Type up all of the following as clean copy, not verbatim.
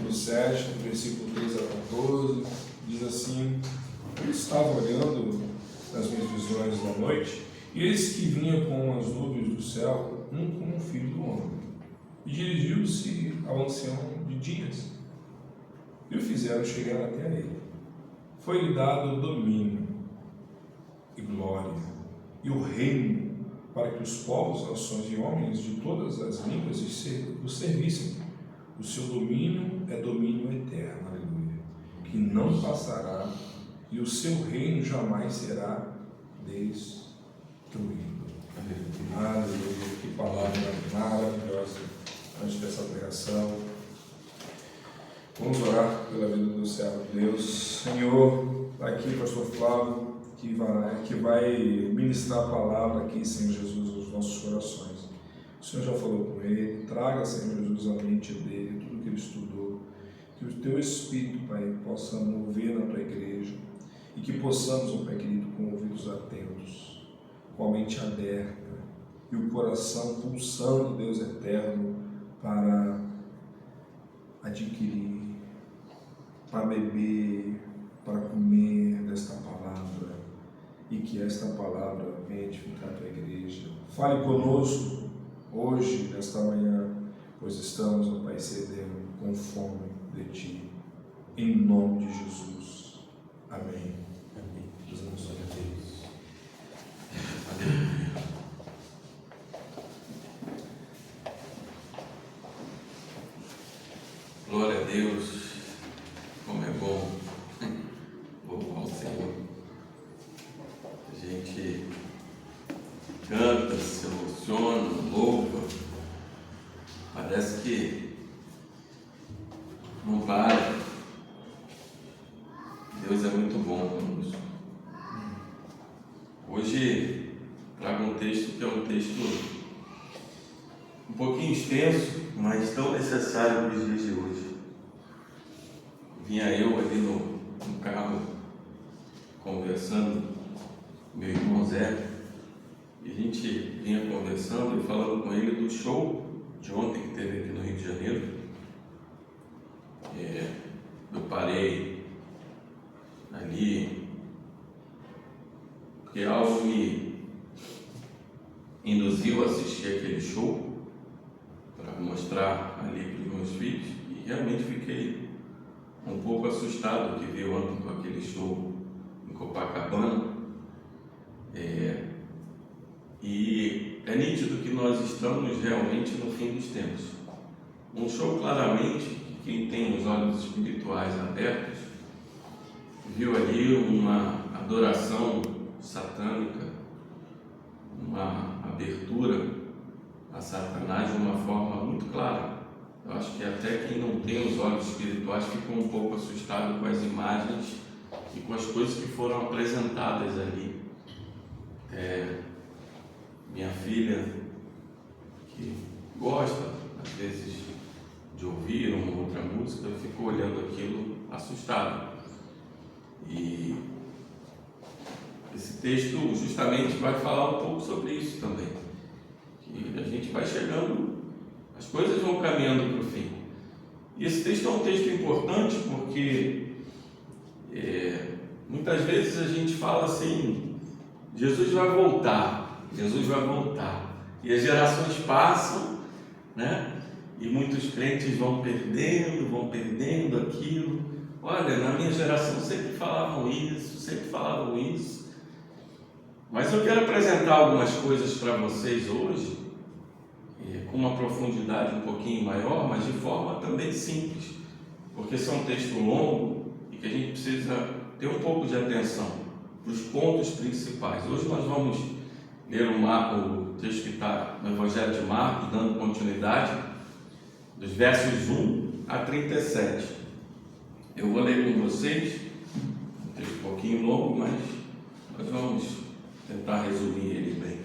capítulo 7, no versículo 3 a 14, diz assim: eu estava olhando nas minhas visões da noite, e eis que vinha com as nuvens do céu, como um filho do homem, e dirigiu-se ao ancião de dias, e o fizeram chegar até a ele. Foi-lhe dado domínio e glória, e o reino, para que os povos, nações e homens de todas as línguas o servissem. O seu domínio é domínio eterno, aleluia, que não passará, e o seu reino jamais será destruído. Aleluia, que palavra maravilhosa antes dessa pregação. Vamos orar pela vida do servo de Deus. Senhor, aqui pastor Flávio, que vai ministrar a palavra aqui, Senhor Jesus, aos nossos corações. O Senhor já falou com ele, traga, Senhor Jesus, a mente dele, tudo que ele estudou, que o teu Espírito, Pai, possa mover na tua igreja, e que possamos, ó Pai querido, com ouvidos atentos, com a mente aberta, e o coração pulsando, Deus eterno, para adquirir, para beber, para comer desta palavra, e que esta palavra venha edificar a tua igreja. Fale conosco hoje, nesta manhã, pois estamos, ó Pai, sedendo com fome de Ti, em nome de Jesus. Amém. Amém. Deus abençoe a Deus. Aleluia. Glória a Deus. Como é bom louvar o Senhor. A gente canta, se emociona, louva. Parece que não para. Deus é muito bom conosco. Hoje trago um texto que é um texto um pouquinho extenso, mas tão necessário para os dias de hoje. Vinha eu ali no carro conversando com meu irmão Zé, e a gente vinha conversando e falando com ele do show de ontem que teve aqui no Rio de Janeiro. Eu parei ali porque algo me induziu a assistir aquele show para mostrar ali para os meus filhos, e realmente fiquei um pouco assustado que vi ontem com aquele show em Copacabana. E é nítido que nós estamos realmente no fim dos tempos. Um show claramente que quem tem os olhos espirituais abertos viu ali uma adoração satânica, uma abertura a Satanás de uma forma muito clara. Eu acho que até quem não tem os olhos espirituais ficou um pouco assustado com as imagens e com as coisas que foram apresentadas ali. Minha filha, que gosta às vezes de ouvir uma outra música, ficou olhando aquilo assustado. E esse texto justamente vai falar um pouco sobre isso também, que a gente vai chegando, as coisas vão caminhando para o fim. E esse texto é um texto importante porque muitas vezes a gente fala assim: Jesus vai voltar, Jesus vai voltar, e as gerações passam, né? E muitos crentes vão perdendo aquilo. Olha, na minha geração sempre falavam isso, mas eu quero apresentar algumas coisas para vocês hoje, com uma profundidade um pouquinho maior, mas de forma também simples, porque esse é um texto longo e que a gente precisa ter um pouco de atenção para os pontos principais. Hoje nós vamos ler o texto que está no Evangelho de Marcos, dando continuidade, dos versos 1 a 37. Eu vou ler com vocês, um texto um pouquinho longo, mas nós vamos tentar resumir ele bem.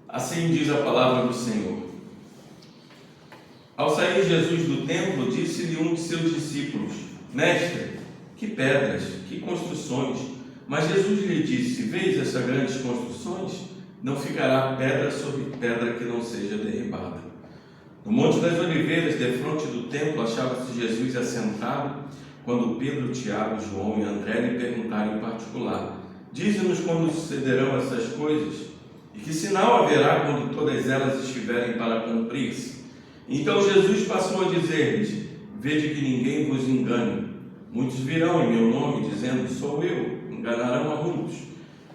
Assim diz a palavra do Senhor. Ao sair Jesus do templo, disse-lhe um de seus discípulos: Mestre, que pedras, que construções! Mas Jesus lhe disse: Vês essas grandes construções? Não ficará pedra sobre pedra que não seja derribada. No Monte das Oliveiras, defronte do do templo achava-se Jesus assentado, quando Pedro, Tiago, João e André lhe perguntaram em particular: dize-nos quando sucederão essas coisas, e que sinal haverá quando todas elas estiverem para cumprir-se? Então Jesus passou a dizer-lhes: vede que ninguém vos engane. Muitos virão em meu nome, dizendo: sou eu, enganarão a muitos.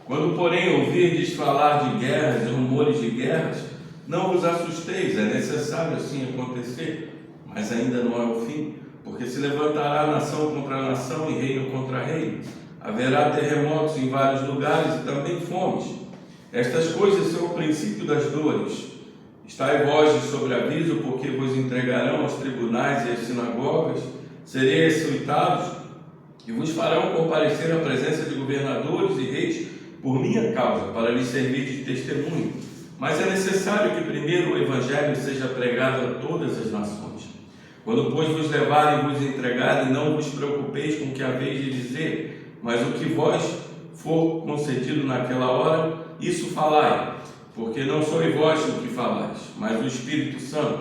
Quando, porém, ouvirdes falar de guerras e rumores de guerras, não vos assusteis, é necessário assim acontecer, mas ainda não é o fim, porque se levantará nação contra nação e reino contra reino. Haverá terremotos em vários lugares e também fomes. Estas coisas são o princípio das dores. Estai vós de sobreaviso, porque vos entregarão aos tribunais e às sinagogas, sereis açoitados e vos farão comparecer à presença de governadores e reis por minha causa, para lhes servir de testemunho. Mas é necessário que primeiro o Evangelho seja pregado a todas as nações. Quando, pois, vos levarem e vos entregarem, não vos preocupeis com o que haveis de dizer, mas o que vós for concedido naquela hora, isso falai, porque não sois vós o que falais, mas o Espírito Santo.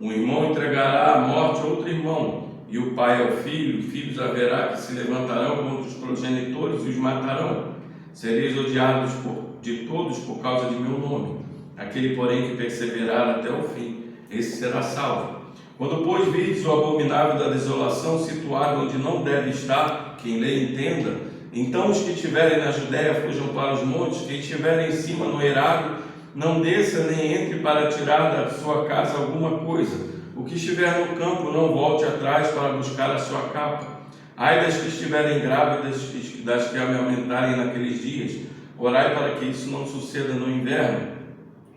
Um irmão entregará à morte outro irmão, e o pai ao filho, filhos haverá que se levantarão contra os progenitores e os matarão. Sereis odiados de todos por causa de meu nome. Aquele, porém, que perseverar até o fim, esse será salvo. Quando, pois, virdes o abominável da desolação situado onde não deve estar, quem lê entenda, então os que estiverem na Judéia fujam para os montes, quem estiver em cima no eirado, não desça nem entre para tirar da sua casa alguma coisa. O que estiver no campo não volte atrás para buscar a sua capa. Ai das que estiverem grávidas, das que amamentarem naqueles dias. Orai para que isso não suceda no inverno,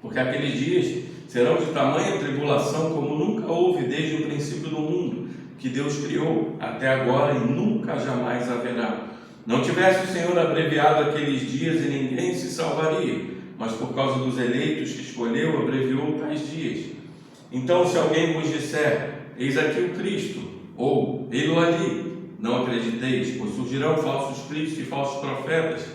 porque aqueles dias serão de tamanha tribulação como nunca houve desde o princípio do mundo, que Deus criou, até agora e nunca jamais haverá. Não tivesse o Senhor abreviado aqueles dias e ninguém se salvaria, mas por causa dos eleitos que escolheu, abreviou tais dias. Então, se alguém vos disser: eis aqui o Cristo, ou ei-lo ali, não acrediteis, pois surgirão falsos cristos e falsos profetas,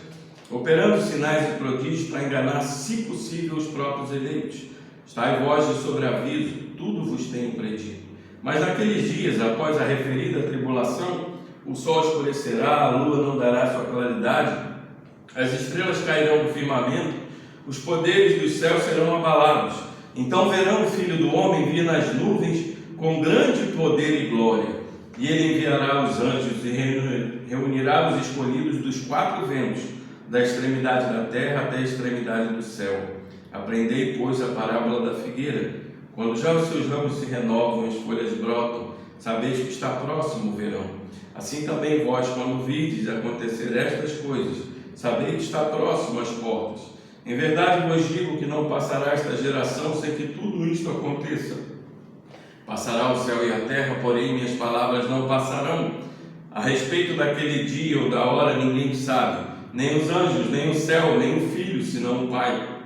operando sinais e prodígios para enganar, se possível, os próprios eleitos. Estai vós de sobreaviso, tudo vos tenho predito. Mas naqueles dias, após a referida tribulação, o sol escurecerá, a lua não dará sua claridade, as estrelas cairão do firmamento, os poderes dos céus serão abalados. Então verão o Filho do Homem vir nas nuvens com grande poder e glória. E ele enviará os anjos e reunirá os escolhidos dos quatro ventos, da extremidade da terra até a extremidade do céu. Aprendei, pois, a parábola da figueira. Quando já os seus ramos se renovam e as folhas brotam, sabeis que está próximo o verão. Assim também vós, quando virdes acontecer estas coisas, sabeis que está próximo às portas. Em verdade vos digo que não passará esta geração sem que tudo isto aconteça. Passará o céu e a terra, porém minhas palavras não passarão. A respeito daquele dia ou da hora ninguém sabe, nem os anjos, nem o céu, nem o Filho, senão o Pai.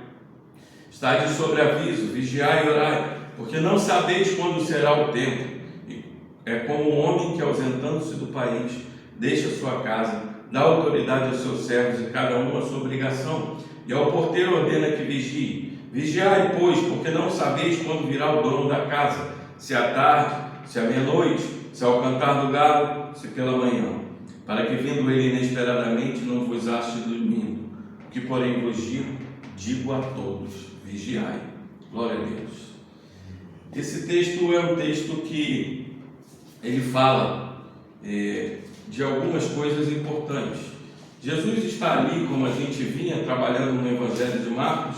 Estai de sobreaviso, vigiai e orai, porque não sabeis quando será o tempo. É como um homem que, ausentando-se do país, deixa sua casa, dá autoridade aos seus servos e cada um a sua obrigação, e ao porteiro ordena que vigie. Vigiai, pois, porque não sabeis quando virá o dono da casa, se à tarde, se à meia-noite, se ao cantar do galo, se pela manhã, para que, vindo ele inesperadamente, não vos ache dormindo. O que, porém, vos digo a todos: vigiai. Glória a Deus. Esse texto é um texto que ele fala de algumas coisas importantes. Jesus está ali, como a gente vinha trabalhando no Evangelho de Marcos.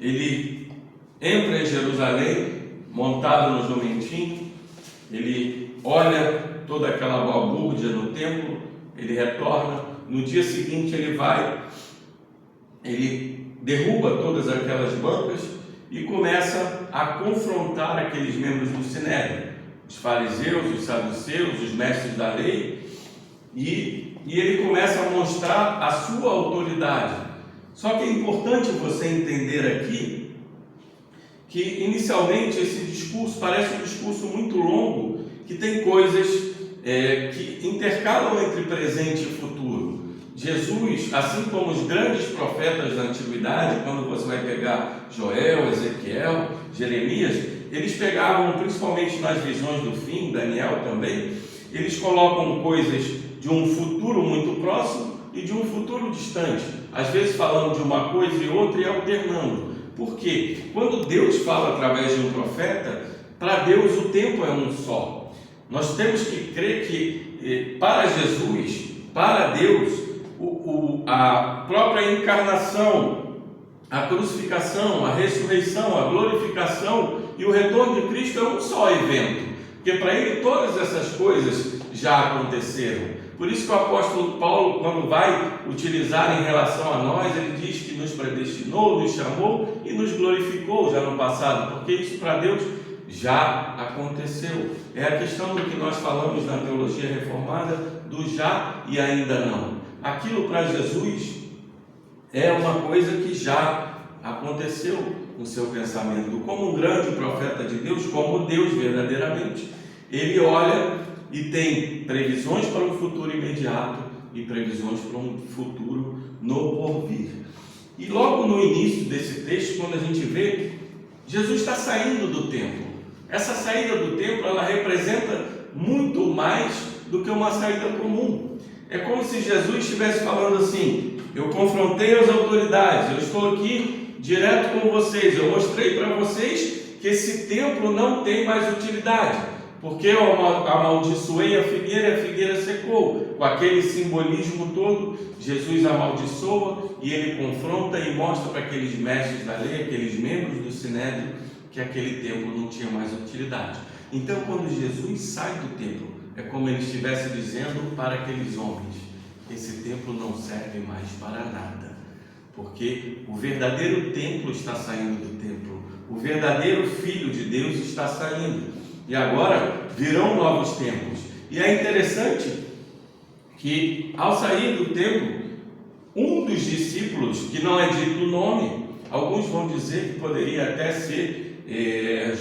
Ele entra em Jerusalém montado no jumentinho, ele olha toda aquela balbúrdia no templo, ele retorna. No dia seguinte ele derruba todas aquelas bancas e começa a confrontar aqueles membros do Sinédrio, os fariseus, os saduceus, os mestres da lei, e ele começa a mostrar a sua autoridade. Só que é importante você entender aqui que inicialmente esse discurso parece um discurso muito longo, que tem coisas que intercalam entre presente e futuro. Jesus, assim como os grandes profetas da antiguidade, quando você vai pegar Joel, Ezequiel, Jeremias, eles pegavam, principalmente nas visões do fim, Daniel também, eles colocam coisas de um futuro muito próximo e de um futuro distante, às vezes falando de uma coisa e outra e alternando. Por quê? Quando Deus fala através de um profeta, para Deus o tempo é um só. Nós temos que crer que para Jesus, para Deus, a própria encarnação, a crucificação, a ressurreição, a glorificação e o retorno de Cristo é um só evento, porque para ele todas essas coisas já aconteceram. Por isso que o apóstolo Paulo, quando vai utilizar em relação a nós, ele diz que nos predestinou, nos chamou e nos glorificou já no passado, porque isso para Deus já aconteceu. É a questão do que nós falamos na teologia reformada, do já e ainda não. Aquilo para Jesus é uma coisa que já aconteceu no seu pensamento. Como um grande profeta de Deus, como Deus verdadeiramente, ele olha e tem previsões para um futuro imediato e previsões para um futuro no porvir. E logo no início desse texto, quando a gente vê, Jesus está saindo do templo. Essa saída do templo, ela representa muito mais do que uma saída comum. É como se Jesus estivesse falando assim: eu confrontei as autoridades, eu estou aqui direto com vocês, eu mostrei para vocês que esse templo não tem mais utilidade, porque eu amaldiçoei a figueira e a figueira secou. Com aquele simbolismo todo, Jesus amaldiçoa e ele confronta e mostra para aqueles mestres da lei, aqueles membros do Sinédrio, que aquele templo não tinha mais utilidade. Então, quando Jesus sai do templo, é como ele estivesse dizendo para aqueles homens: esse templo não serve mais para nada, porque o verdadeiro templo está saindo do templo, o verdadeiro Filho de Deus está saindo, e agora virão novos templos. E é interessante que, ao sair do templo, um dos discípulos, que não é dito o nome, alguns vão dizer que poderia até ser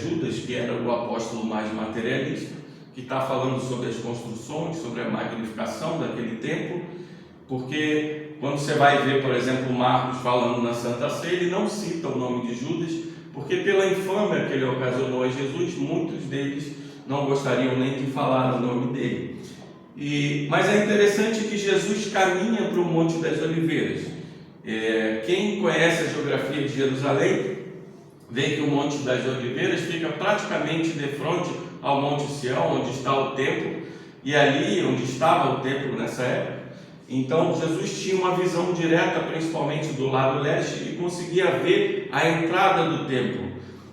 Judas, que era o apóstolo mais materialista, que está falando sobre as construções, sobre a magnificação daquele templo, porque quando você vai ver, por exemplo, Marcos falando na Santa Ceia, ele não cita o nome de Judas, porque pela infâmia que ele ocasionou a Jesus, muitos deles não gostariam nem de falar o nome dele. Mas é interessante que Jesus caminha para o Monte das Oliveiras. Quem conhece a geografia de Jerusalém, vê que o Monte das Oliveiras fica praticamente de frente ao Monte Sião, onde está o templo, e ali onde estava o templo nessa época. Então Jesus tinha uma visão direta, principalmente do lado leste, e conseguia ver a entrada do templo.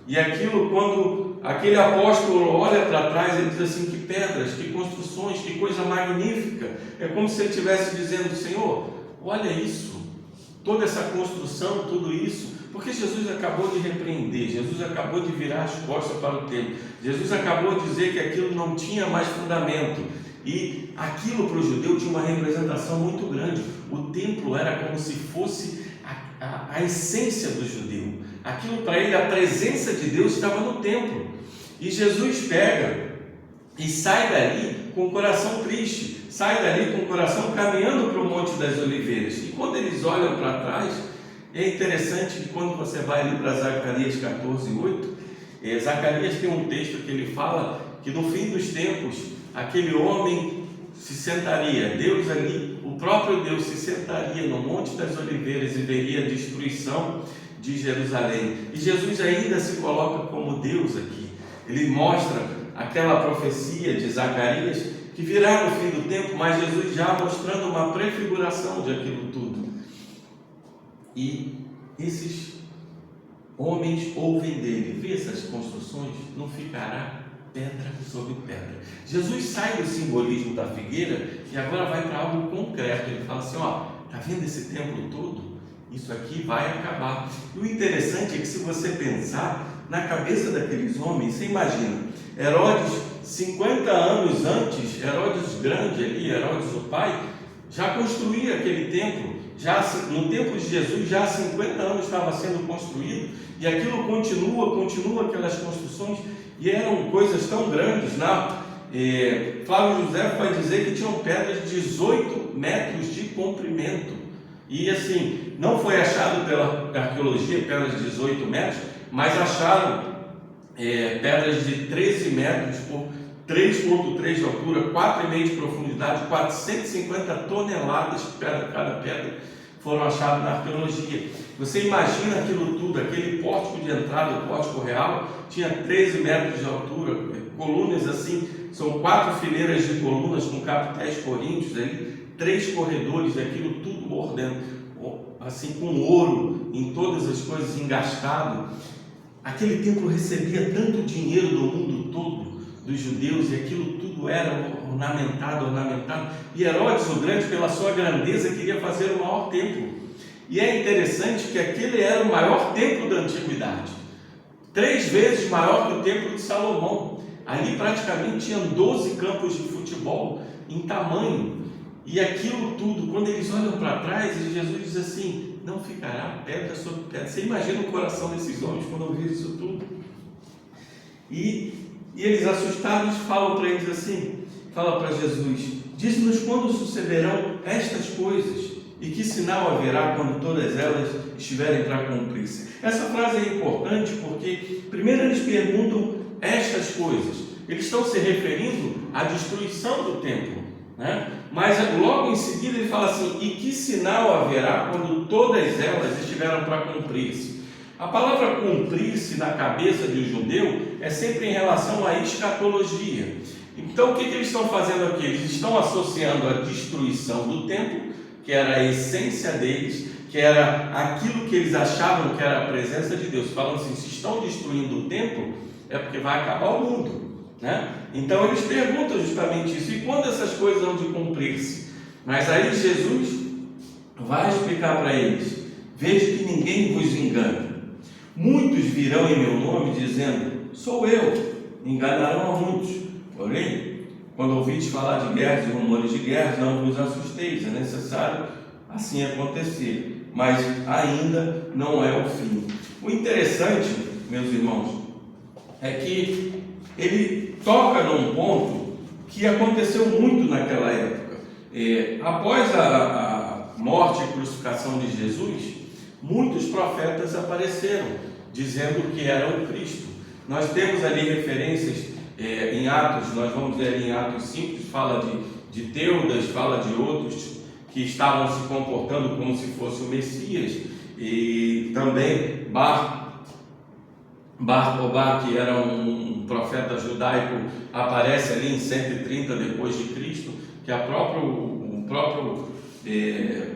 E aquilo, quando aquele apóstolo olha para trás, ele diz assim: que pedras, que construções, que coisa magnífica. É como se ele estivesse dizendo: Senhor, olha isso, toda essa construção, tudo isso. Porque Jesus acabou de repreender, Jesus acabou de virar as costas para o templo, Jesus acabou de dizer que aquilo não tinha mais fundamento, e aquilo para o judeu tinha uma representação muito grande. O templo era como se fosse a essência do judeu, aquilo para ele, a presença de Deus estava no templo, e Jesus pega e sai dali com o coração triste, sai dali com o coração caminhando para o Monte das Oliveiras, e quando eles olham para trás, é interessante que quando você vai ali para Zacarias 14:8, Zacarias tem um texto que ele fala que no fim dos tempos, aquele homem se sentaria, Deus ali, o próprio Deus se sentaria no Monte das Oliveiras e veria a destruição de Jerusalém. E Jesus ainda se coloca como Deus aqui. Ele mostra aquela profecia de Zacarias que virá no fim do tempo, mas Jesus já mostrando uma prefiguração de aquilo tudo. E esses homens ouvem dele: vê essas construções, não ficará pedra sobre pedra. Jesus sai do simbolismo da figueira e agora vai para algo concreto. Ele fala assim: ó, está vendo esse templo todo? Isso aqui vai acabar. E o interessante é que, se você pensar na cabeça daqueles homens, você imagina, Herodes, 50 anos antes, Herodes grande ali, Herodes o pai, já construía aquele templo. Já no tempo de Jesus, já há 50 anos estava sendo construído, e aquilo continua aquelas construções, e eram coisas tão grandes, né? Flávio José vai dizer que tinham pedras de 18 metros de comprimento, e assim, não foi achado pela arqueologia pedras de 18 metros, mas acharam pedras de 13 metros por 3,3 de altura, 4,5 de profundidade, 450 toneladas de pedra, cada pedra, foram achadas na arqueologia. Você imagina aquilo tudo, aquele pórtico de entrada, o pórtico real, tinha 13 metros de altura, colunas assim, são 4 fileiras de colunas com capitéis coríntios, aí, 3 corredores, aquilo tudo assim, com ouro em todas as coisas, engastado. Aquele templo recebia tanto dinheiro do mundo todo, dos judeus, e aquilo tudo era ornamentado. E Herodes o Grande, pela sua grandeza, queria fazer o maior templo. E é interessante que aquele era o maior templo da antiguidade, 3 vezes maior que o templo de Salomão. Ali praticamente tinham 12 campos de futebol em tamanho. E aquilo tudo, quando eles olham para trás, Jesus diz assim: não ficará pedra sobre pedra. Você imagina o coração desses homens quando ouviram isso tudo? E eles, assustados, falam para eles assim, fala para Jesus: diz-nos quando sucederão estas coisas e que sinal haverá quando todas elas estiverem para cumprir-se. Essa frase é importante porque primeiro eles perguntam estas coisas, eles estão se referindo à destruição do templo, né? Mas logo em seguida ele fala assim: e que sinal haverá quando todas elas estiveram para cumprir-se? A palavra cumprir-se na cabeça de um judeu é sempre em relação à escatologia. Então o que eles estão fazendo aqui? Eles estão associando a destruição do templo, que era a essência deles, que era aquilo que eles achavam que era a presença de Deus, falando assim: se estão destruindo o templo, é porque vai acabar o mundo, né? Então eles perguntam justamente isso: e quando essas coisas vão de cumprir-se? Mas aí Jesus vai explicar para eles: veja que ninguém vos engane. Muitos virão em meu nome dizendo: sou eu. Enganarão a muitos. Porém, quando ouvides falar de guerras e rumores de guerras, não vos assusteis. É necessário assim acontecer, mas ainda não é o fim. O interessante, meus irmãos, é que ele toca num ponto que aconteceu muito naquela época. Após a morte e crucificação de Jesus, muitos profetas apareceram, dizendo que era o Cristo. Nós temos ali referências em Atos, nós vamos ver ali em Atos 5, fala de Teudas, fala de outros que estavam se comportando como se fosse o Messias, e também Bar-Cobá, que era um profeta judaico, aparece ali em 130 depois de Cristo, que o próprio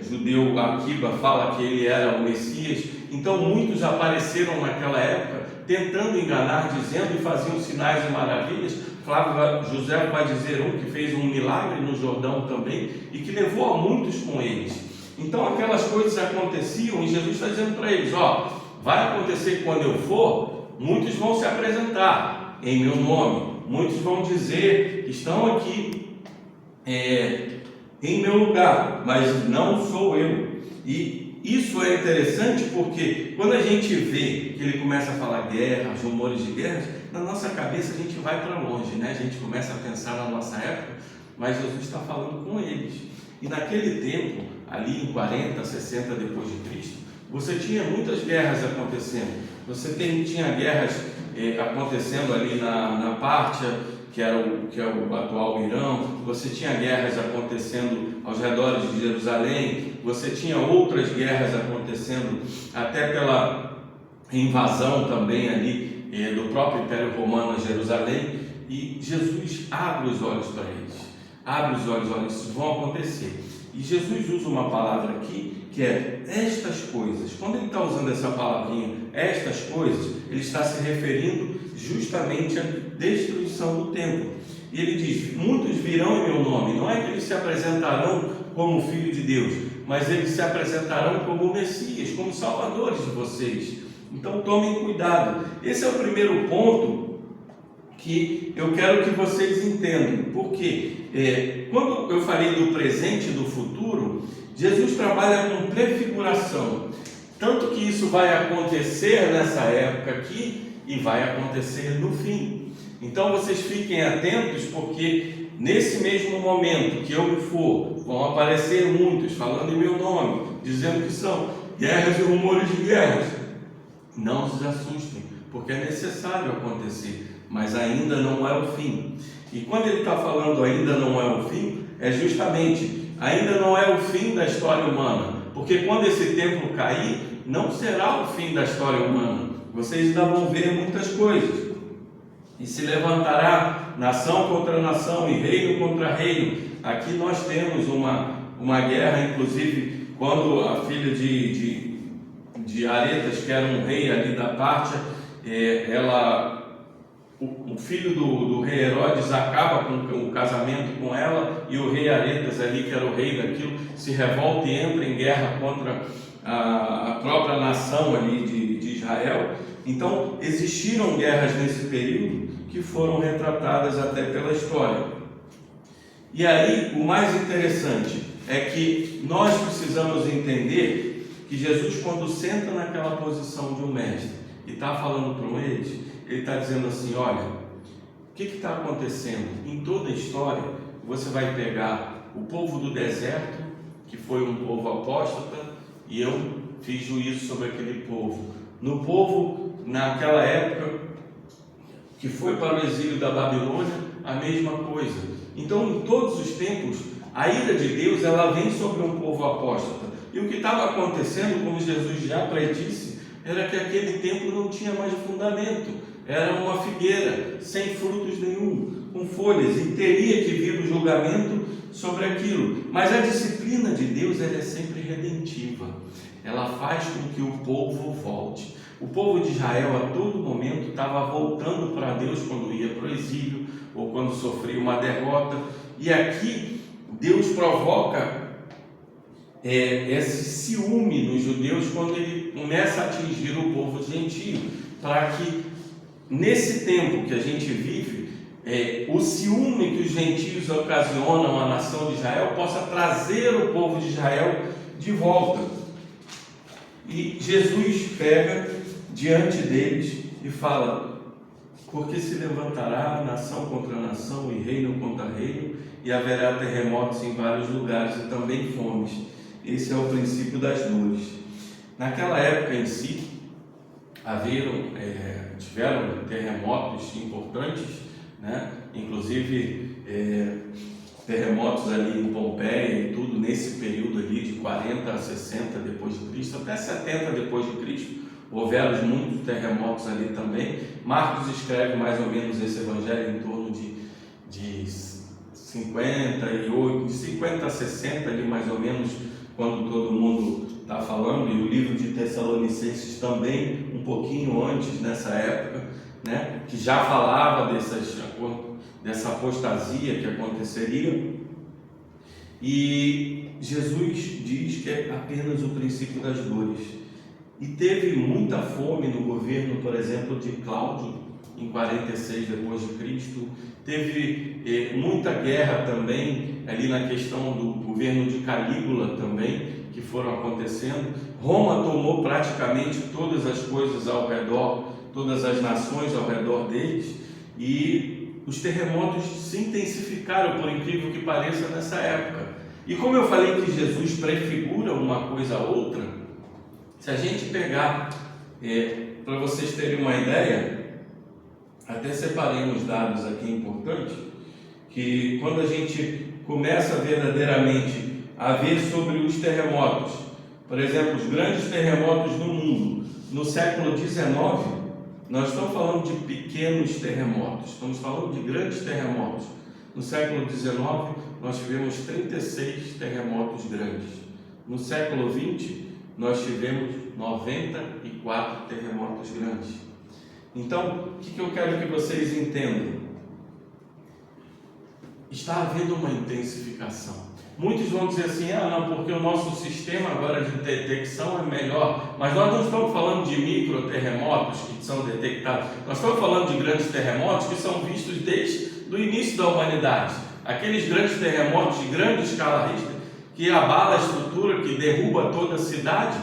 judeu Aquiba fala que ele era o Messias. Então muitos apareceram naquela época tentando enganar, dizendo, e faziam sinais e maravilhas. Flávio José vai dizer que fez um milagre no Jordão também, e que levou a muitos com eles. Então aquelas coisas aconteciam, e Jesus está dizendo para eles: vai acontecer quando eu for, muitos vão se apresentar em meu nome, muitos vão dizer que estão aqui em meu lugar, mas não sou eu. E isso é interessante porque quando a gente vê que ele começa a falar guerras, rumores de guerras, na nossa cabeça a gente vai para longe, né? A gente começa a pensar na nossa época, mas Jesus está falando com eles. E naquele tempo, ali em 40, 60 depois de Cristo, você tinha muitas guerras acontecendo. Você tinha guerras acontecendo ali na Pártia, que é o atual Irão. Você tinha guerras acontecendo aos redores de Jerusalém. Você tinha outras guerras acontecendo até pela invasão também ali do próprio Império Romano a Jerusalém. E Jesus abre os olhos para eles. Abre os olhos, olha, isso vão acontecer. E Jesus usa uma palavra aqui que é estas coisas. Quando ele está usando essa palavrinha, estas coisas, ele está se referindo justamente à destruição do templo. E ele diz: muitos virão em meu nome. Não é que eles se apresentarão como filho de Deus, mas eles se apresentarão como Messias, como salvadores de vocês. Então tomem cuidado. Esse é o primeiro ponto que eu quero que vocês entendam. Porque quando eu falei do presente e do futuro, Jesus trabalha com prefiguração, tanto que isso vai acontecer nessa época aqui e vai acontecer no fim. Então vocês fiquem atentos, porque nesse mesmo momento que eu me for, vão aparecer muitos falando em meu nome, dizendo que são guerras e rumores de guerras. Não se assustem, porque é necessário acontecer, mas ainda não é o fim. E quando ele está falando ainda não é o fim, é justamente, ainda não é o fim da história humana, porque quando esse templo cair, não será o fim da história humana. Vocês ainda vão ver muitas coisas. E se levantará nação contra nação e reino contra reino. Aqui nós temos uma guerra, inclusive, quando a filha de Aretas, que era um rei ali da Pártia, o filho do rei Herodes acaba com o casamento com ela, e o rei Aretas ali, que era o rei daquilo, se revolta e entra em guerra contra a própria nação ali de Israel. Então existiram guerras nesse período que foram retratadas até pela história. E aí o mais interessante é que nós precisamos entender que Jesus, quando senta naquela posição de um mestre e está falando para eles, ele está dizendo assim: olha, o que está acontecendo? Em toda a história, você vai pegar o povo do deserto, que foi um povo apóstata, e eu fiz juízo sobre aquele povo. No povo, naquela época, que foi para o exílio da Babilônia, a mesma coisa. Então, em todos os tempos, a ira de Deus, ela vem sobre um povo apóstata. E o que estava acontecendo, como Jesus já predisse, era que aquele templo não tinha mais fundamento. Era uma figueira, sem frutos nenhum, com folhas, e teria que vir o julgamento sobre aquilo. Mas a disciplina de Deus, ela é sempre redentiva. Ela faz com que o povo volte. O povo de Israel a todo momento estava voltando para Deus quando ia para o exílio ou quando sofria uma derrota. E aqui Deus provoca esse ciúme nos judeus quando ele começa a atingir o povo gentio, para que nesse tempo que a gente vive, o ciúme que os gentios ocasionam à nação de Israel possa trazer o povo de Israel de volta. E Jesus pega diante deles e fala: porque se levantará nação contra nação e reino contra reino, e haverá terremotos em vários lugares e também fomes. Esse é o princípio das dores. Naquela época em si, tiveram terremotos importantes, né? Inclusive terremotos ali em Pompeia e tudo, nesse período ali de 40 a 60 depois de Cristo, até 70 depois de Cristo, houveram muitos terremotos ali também. Marcos escreve mais ou menos esse evangelho em torno de 58, de 50 a 60 ali mais ou menos, quando todo mundo está falando, e o livro de Tessalonicenses também, um pouquinho antes, nessa época, né, que já falava dessa apostasia que aconteceria. E Jesus diz que é apenas o princípio das dores. E teve muita fome no governo, por exemplo, de Cláudio, em 46 depois de Cristo. Teve muita guerra também ali na questão do governo de Calígula também, que foram acontecendo. Roma tomou praticamente todas as coisas ao redor, todas as nações ao redor deles, e os terremotos se intensificaram, por incrível que pareça, nessa época. E como eu falei que Jesus prefigura uma coisa a outra, se a gente pegar, para vocês terem uma ideia, até separei uns dados aqui importantes, que quando a gente começa verdadeiramente a ver sobre os terremotos, por exemplo, os grandes terremotos do mundo, no século XIX, nós estamos falando de pequenos terremotos, estamos falando de grandes terremotos. No século XIX, nós tivemos 36 terremotos grandes. No século XX, nós tivemos 94 terremotos grandes. Então, o que eu quero que vocês entendam? Está havendo uma intensificação. Muitos vão dizer assim: não, porque o nosso sistema agora de detecção é melhor. Mas nós não estamos falando de microterremotos que são detectados. Nós estamos falando de grandes terremotos que são vistos desde o início da humanidade. Aqueles grandes terremotos de grande escala Richter, que abala a estrutura, que derruba toda a cidade,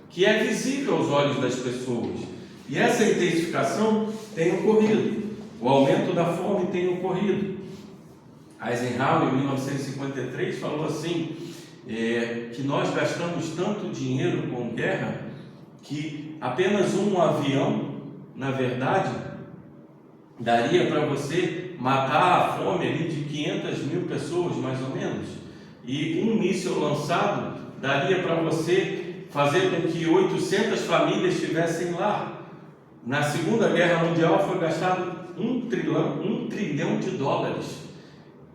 que é visível aos olhos das pessoas. E essa intensificação tem ocorrido. O aumento da fome tem ocorrido. Eisenhower, em 1953, falou assim, que nós gastamos tanto dinheiro com guerra que apenas um avião na verdade, daria para você matar a fome ali de 500 mil pessoas, mais ou menos. E um míssil lançado daria para você fazer com que 800 famílias estivessem lá. Na Segunda Guerra Mundial foi gastado $1 trilhão.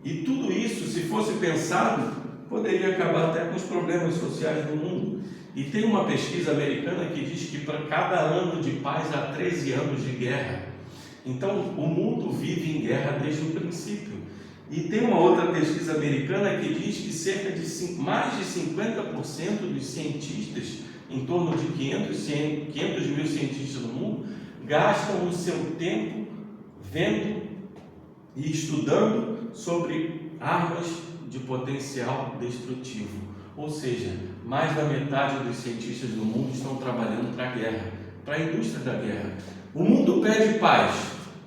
E tudo isso, se fosse pensado, poderia acabar até com os problemas sociais do mundo. E tem uma pesquisa americana que diz que para cada ano de paz há 13 anos de guerra. Então o mundo vive em guerra desde o princípio. E tem uma outra pesquisa americana que diz que mais de 50% dos cientistas, em torno de 500 mil cientistas no mundo, gastam o seu tempo vendo e estudando sobre armas de potencial destrutivo. Ou seja, mais da metade dos cientistas do mundo estão trabalhando para a guerra, para a indústria da guerra. O mundo pede paz,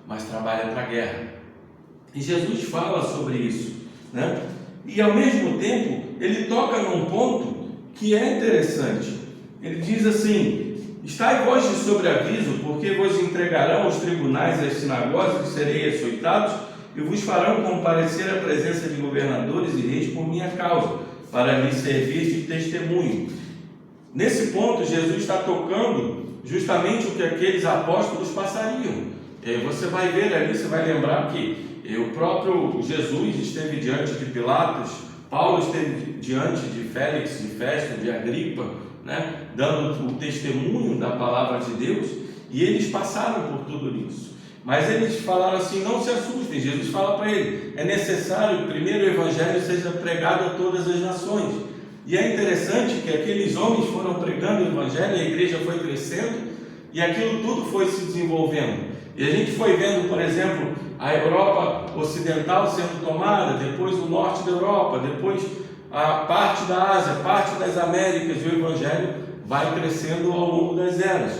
mas trabalha para a guerra. E Jesus fala sobre isso, né? E ao mesmo tempo, ele toca num ponto que é interessante. Ele diz assim: estai vós de sobreaviso, porque vos entregarão aos tribunais e às sinagogas, e sereis açoitados, e vos farão comparecer à presença de governadores e reis por minha causa, para lhes servir de testemunho. Nesse ponto, Jesus está tocando justamente o que aqueles apóstolos passariam. E aí você vai ver ali, você vai lembrar que o próprio Jesus esteve diante de Pilatos, Paulo esteve diante de Félix, de Festo, de Agripa, né, dando o testemunho da palavra de Deus, e eles passaram por tudo isso. Mas eles falaram assim: não se assustem. Jesus fala para ele: é necessário que primeiro o evangelho seja pregado a todas as nações. E é interessante que aqueles homens foram pregando o evangelho, a igreja foi crescendo, e aquilo tudo foi se desenvolvendo. E a gente foi vendo, por exemplo, a Europa Ocidental sendo tomada, depois o norte da Europa, depois a parte da Ásia, parte das Américas, e o evangelho vai crescendo ao longo das eras.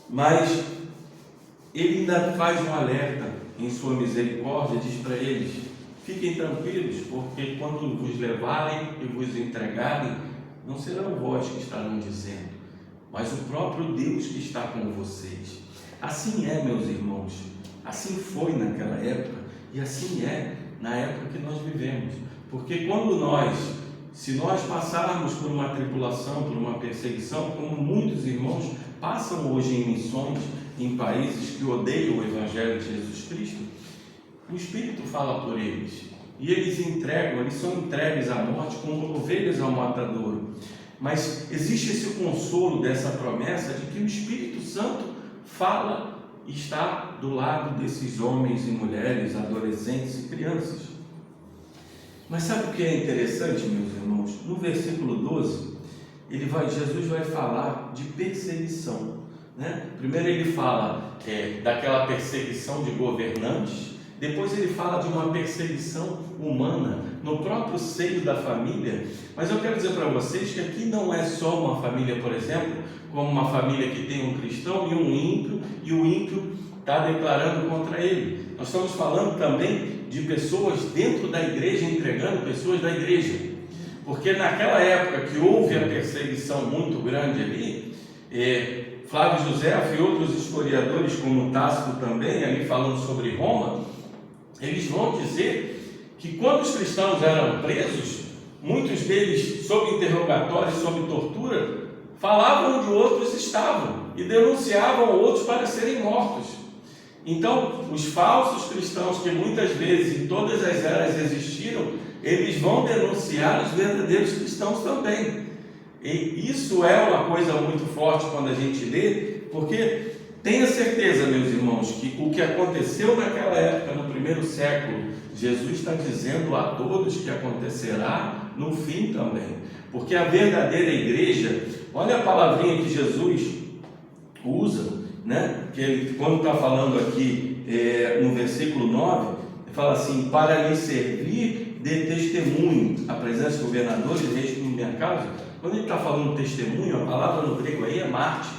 Mas ele ainda faz um alerta em sua misericórdia, diz para eles: fiquem tranquilos, porque quando vos levarem e vos entregarem, não serão vós que estarão dizendo, mas o próprio Deus que está com vocês. Assim é, meus irmãos, assim foi naquela época, e assim é na época que nós vivemos. Porque se nós passarmos por uma tribulação, por uma perseguição, como muitos irmãos passam hoje em missões, em países que odeiam o Evangelho de Jesus Cristo, o Espírito fala por eles, e eles são entregues à morte como ovelhas ao matadouro. Mas existe esse consolo dessa promessa de que o Espírito Santo fala e está do lado desses homens e mulheres, adolescentes e crianças. Mas sabe o que é interessante, meus irmãos? No versículo 12, Jesus vai falar de perseguição, né? Primeiro ele fala daquela perseguição de governantes, depois ele fala de uma perseguição humana no próprio seio da família. Mas eu quero dizer para vocês que aqui não é só uma família, por exemplo, como uma família que tem um cristão e um ímpio, e o ímpio está declarando contra ele. Nós estamos falando também de pessoas dentro da igreja entregando pessoas da igreja, porque naquela época que houve a perseguição muito grande ali, Flávio José e outros historiadores, como Tácito também, ali falando sobre Roma, eles vão dizer que quando os cristãos eram presos, muitos deles, sob interrogatório, sob tortura, falavam onde outros estavam e denunciavam outros para serem mortos. Então, os falsos cristãos, que muitas vezes em todas as eras existiram, eles vão denunciar os verdadeiros cristãos também. E isso é uma coisa muito forte quando a gente lê, porque tenha certeza, meus irmãos, que o que aconteceu naquela época, no primeiro século, Jesus está dizendo a todos que acontecerá no fim também. Porque a verdadeira igreja, olha a palavrinha que Jesus usa, né? Que ele, quando está falando aqui no versículo 9, ele fala assim: para lhe servir de testemunho, a presença de governadores e reis por minha causa. Quando ele está falando testemunho, a palavra no grego aí é mártir.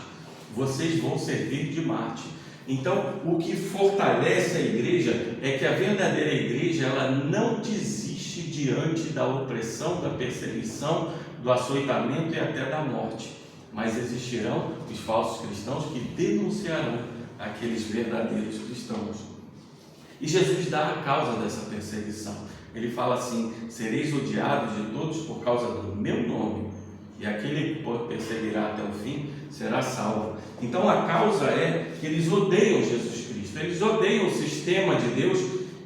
Vocês vão servir de mártir. Então, o que fortalece a igreja é que a verdadeira igreja, ela não desiste diante da opressão, da perseguição, do açoitamento e até da morte. mas existirão os falsos cristãos que denunciarão aqueles verdadeiros cristãos. E Jesus dá a causa dessa perseguição. Ele fala assim: sereis odiados de todos por causa do meu nome, e aquele que perseguirá até o fim será salvo. Então a causa é que eles odeiam Jesus Cristo, eles odeiam o sistema de Deus,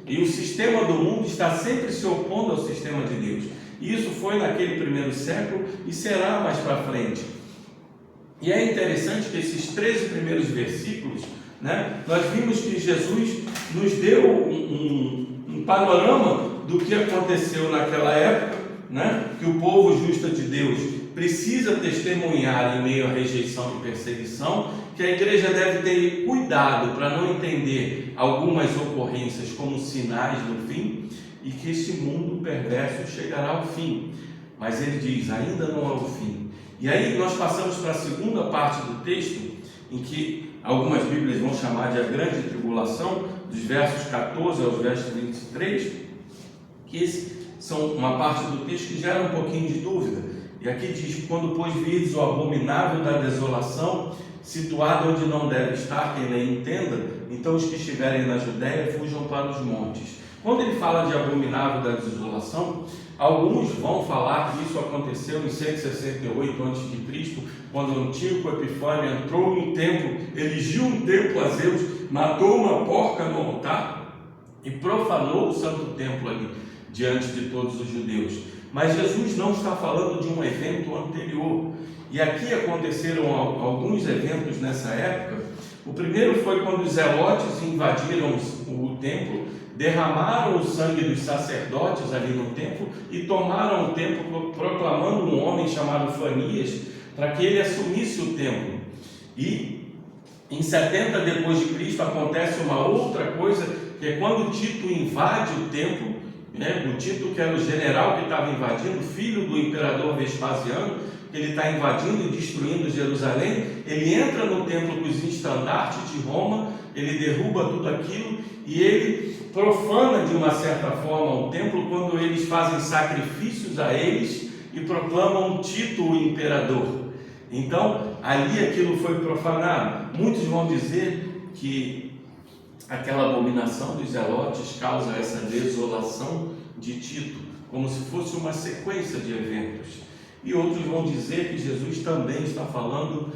e o sistema do mundo está sempre se opondo ao sistema de Deus. E isso foi naquele primeiro século e será mais para frente. E é interessante que esses 13 primeiros versículos, nós vimos que Jesus nos deu um panorama do que aconteceu naquela época, que o povo justo de Deus precisa testemunhar em meio à rejeição e perseguição, que a igreja deve ter cuidado para não entender algumas ocorrências como sinais do fim, e que este mundo perverso chegará ao fim. Mas ele diz: ainda não é o fim. E aí nós passamos para a segunda parte do texto, em que algumas Bíblias vão chamar de a grande tribulação, dos versos 14 aos versos 23, que são uma parte do texto que gera um pouquinho de dúvida. E aqui diz: quando pois virdes o abominável da desolação, situado onde não deve estar quem nem entenda, então os que estiverem na Judéia fujam para os montes. Quando ele fala de abominável da desolação, alguns vão falar que isso aconteceu em 168 a.C., quando Antíoco Epifânio entrou no templo, erigiu um templo a Zeus, matou uma porca no altar e profanou o santo templo ali, diante de todos os judeus. Mas Jesus não está falando de um evento anterior. E aqui aconteceram alguns eventos nessa época. O primeiro foi quando os zelotes invadiram o templo, derramaram o sangue dos sacerdotes ali no templo e tomaram o templo, proclamando um homem chamado Fanias para que ele assumisse o templo. E em 70 depois de Cristo acontece uma outra coisa, que é quando Tito invade o templo, o Tito, que era o general que estava invadindo, filho do imperador Vespasiano, ele está invadindo e destruindo Jerusalém. Ele entra no templo com os estandartes de Roma, ele derruba tudo aquilo e ele profana de uma certa forma o templo quando eles fazem sacrifícios a eles e proclamam Tito o imperador. Então ali aquilo foi profanado. Muitos vão dizer que aquela abominação dos zelotes causa essa desolação de Tito, como se fosse uma sequência de eventos. E outros vão dizer que Jesus também está falando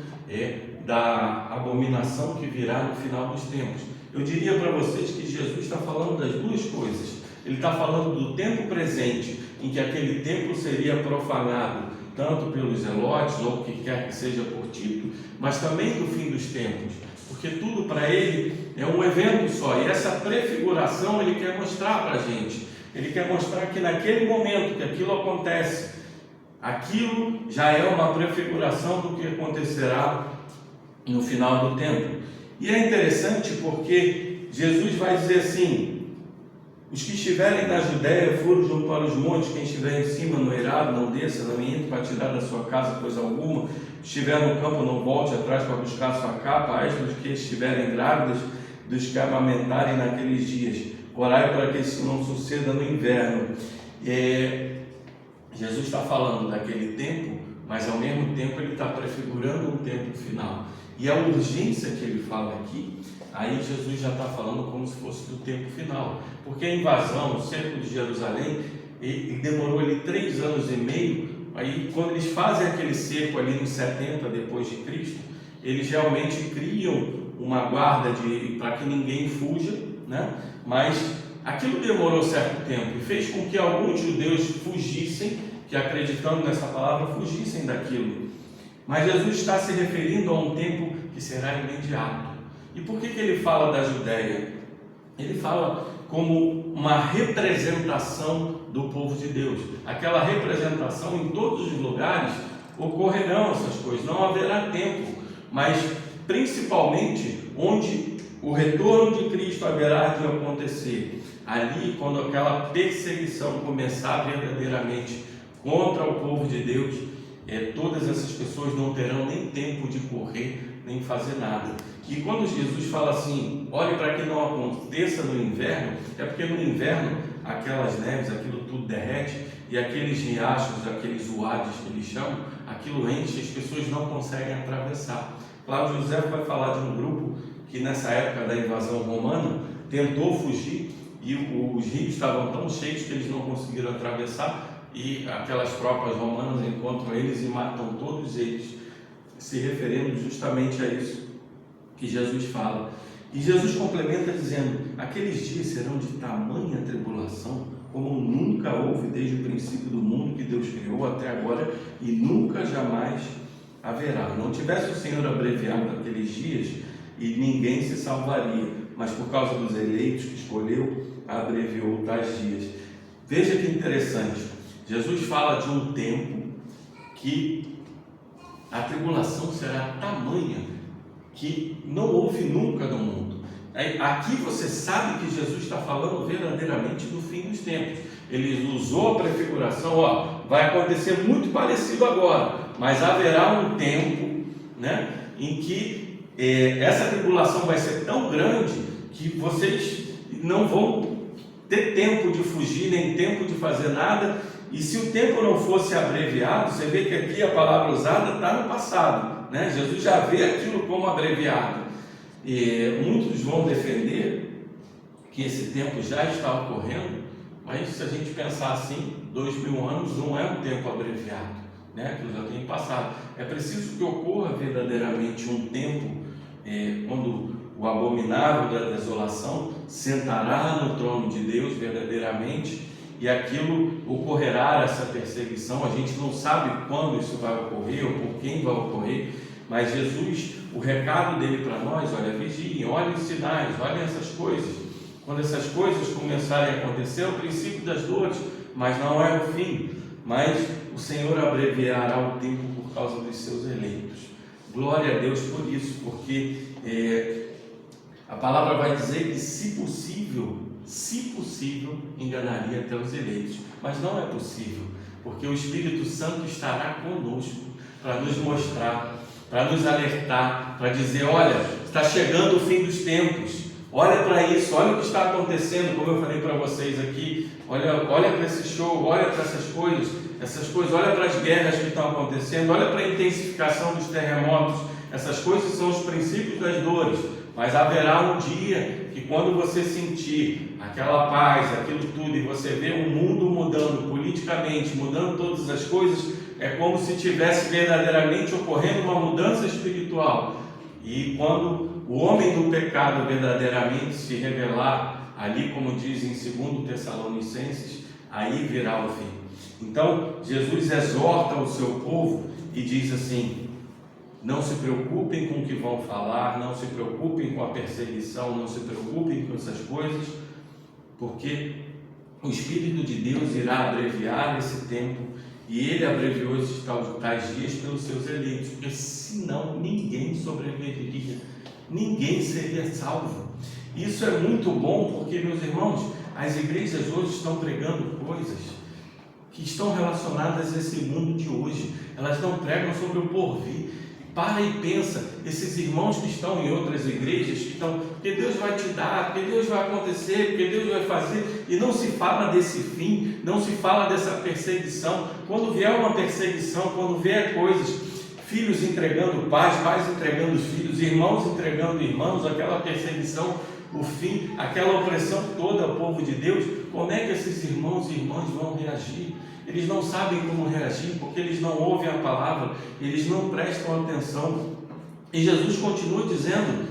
da abominação que virá no final dos tempos. Eu diria para vocês que Jesus está falando das duas coisas. Ele está falando do tempo presente, em que aquele templo seria profanado, tanto pelos zelotes, ou o que quer que seja por Tito, mas também do fim dos tempos, porque tudo para ele é um evento só, e essa prefiguração ele quer mostrar para a gente. Ele quer mostrar que naquele momento que aquilo acontece, aquilo já é uma prefiguração do que acontecerá no final do tempo. E é interessante porque Jesus vai dizer assim: os que estiverem na Judéia fujam para os montes, quem estiver em cima no eirado não desça, não entre para tirar da sua casa coisa alguma, estiver no campo não volte atrás para buscar sua capa, ai dos que estiverem grávidas, dos que amamentarem naqueles dias, orai para que isso não suceda no inverno. Jesus está falando daquele tempo, mas ao mesmo tempo ele está prefigurando um tempo final. E a urgência que ele fala aqui, aí Jesus já está falando como se fosse do tempo final, porque a invasão, o cerco de Jerusalém, ele demorou ali 3 anos e meio. Aí quando eles fazem aquele cerco ali nos 70 depois de Cristo, eles realmente criam uma guarda para que ninguém fuja, mas aquilo demorou certo tempo e fez com que alguns judeus fugissem, que acreditando nessa palavra, fugissem daquilo. Mas Jesus está se referindo a um tempo que será imediato. E por que ele fala da Judéia? Ele fala como uma representação do povo de Deus. Aquela representação, em todos os lugares ocorrerão essas coisas, não haverá tempo, mas principalmente onde o retorno de Cristo haverá de acontecer. Ali, quando aquela perseguição começar verdadeiramente contra o povo de Deus, todas essas pessoas não terão nem tempo de correr, nem fazer nada. E quando Jesus fala assim, olhe para que não aconteça no inverno, é porque no inverno aquelas neves, aquilo tudo derrete, e aqueles riachos, aqueles uades que eles chamam, aquilo enche, as pessoas não conseguem atravessar. Cláudio José vai falar de um grupo que nessa época da invasão romana tentou fugir e os rios estavam tão cheios que eles não conseguiram atravessar, e aquelas tropas romanas encontram eles e matam todos eles, se referindo justamente a isso que Jesus fala. E Jesus complementa dizendo: aqueles dias serão de tamanha tribulação como nunca houve desde o princípio do mundo que Deus criou até agora, e nunca jamais haverá. Não tivesse o Senhor abreviado aqueles dias, e ninguém se salvaria, mas por causa dos eleitos que escolheu, abreviou tais dias. Veja que interessante, Jesus fala de um tempo que a tribulação será tamanha que não houve nunca no mundo. Aqui você sabe que Jesus está falando verdadeiramente do fim dos tempos. Ele usou a prefiguração, vai acontecer muito parecido agora, mas haverá um tempo, né, em que essa tribulação vai ser tão grande que vocês não vão ter tempo de fugir, nem tempo de fazer nada. E se o tempo não fosse abreviado, você vê que aqui a palavra usada está no passado, né? Jesus já vê aquilo como abreviado. E muitos vão defender que esse tempo já está ocorrendo, mas se a gente pensar assim, 2000 anos não é um tempo abreviado, né? Que já tem passado. É preciso que ocorra verdadeiramente um tempo quando o abominável da desolação sentará no trono de Deus verdadeiramente, e aquilo ocorrerá, essa perseguição. A gente não sabe quando isso vai ocorrer ou por quem vai ocorrer, mas Jesus, o recado dele para nós: olha, vigiem, olhem os sinais, olhem essas coisas. Quando essas coisas começarem a acontecer, é o princípio das dores, mas não é o fim. Mas o Senhor abreviará o tempo por causa dos seus eleitos. Glória a Deus por isso, porque a palavra vai dizer que, se possível, enganaria até os eleitos. Mas não é possível, porque o Espírito Santo estará conosco para nos mostrar, para nos alertar, para dizer: olha, está chegando o fim dos tempos, olha para isso, olha o que está acontecendo, como eu falei para vocês aqui, olha para esse show, olha para essas coisas, olha para as guerras que estão acontecendo, olha para a intensificação dos terremotos. Essas coisas são os princípios das dores, mas haverá um dia que, quando você sentir aquela paz, aquilo tudo, e você vê o mundo mudando politicamente, mudando todas as coisas, é como se tivesse verdadeiramente ocorrendo uma mudança espiritual. E quando o homem do pecado verdadeiramente se revelar, ali, como diz em 2 Tessalonicenses, aí virá o fim. Então Jesus exorta o seu povo e diz assim: não se preocupem com o que vão falar, não se preocupem com a perseguição, não se preocupem com essas coisas, porque o Espírito de Deus irá abreviar esse tempo, e Ele abreviou esses tais dias pelos seus eleitos, porque senão ninguém sobreviveria, ninguém seria salvo. Isso é muito bom, porque, meus irmãos, as igrejas hoje estão pregando coisas que estão relacionadas a esse mundo de hoje. Elas não pregam sobre o porvir. Para e pensa, esses irmãos que estão em outras igrejas, que estão, porque Deus vai te dar, porque Deus vai acontecer, porque Deus vai fazer, e não se fala desse fim, não se fala dessa perseguição. Quando vier uma perseguição, quando vier coisas, filhos entregando pais, pais entregando filhos, irmãos entregando irmãos, aquela perseguição, o fim, aquela opressão toda ao povo de Deus, como é que esses irmãos e irmãs vão reagir? Eles não sabem como reagir, porque eles não ouvem a palavra, eles não prestam atenção. E Jesus continua dizendo: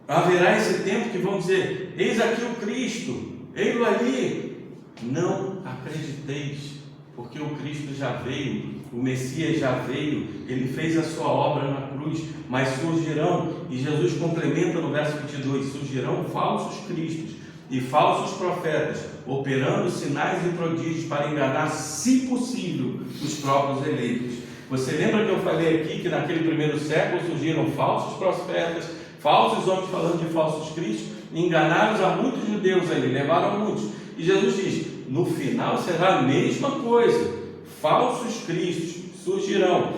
haverá esse tempo que vão dizer: eis aqui o Cristo, ei-lo ali. Não acrediteis, porque o Cristo já veio, o Messias já veio, ele fez a sua obra na cruz. Mas surgirão, e Jesus complementa no verso 22, surgirão falsos cristos e falsos profetas, operando sinais e prodígios para enganar, se possível, os próprios eleitos. Você lembra que eu falei aqui que naquele primeiro século surgiram falsos profetas, falsos homens falando de falsos cristos, enganaram a muitos judeus ali, levaram muitos. E Jesus diz: no final será a mesma coisa, falsos cristos surgirão.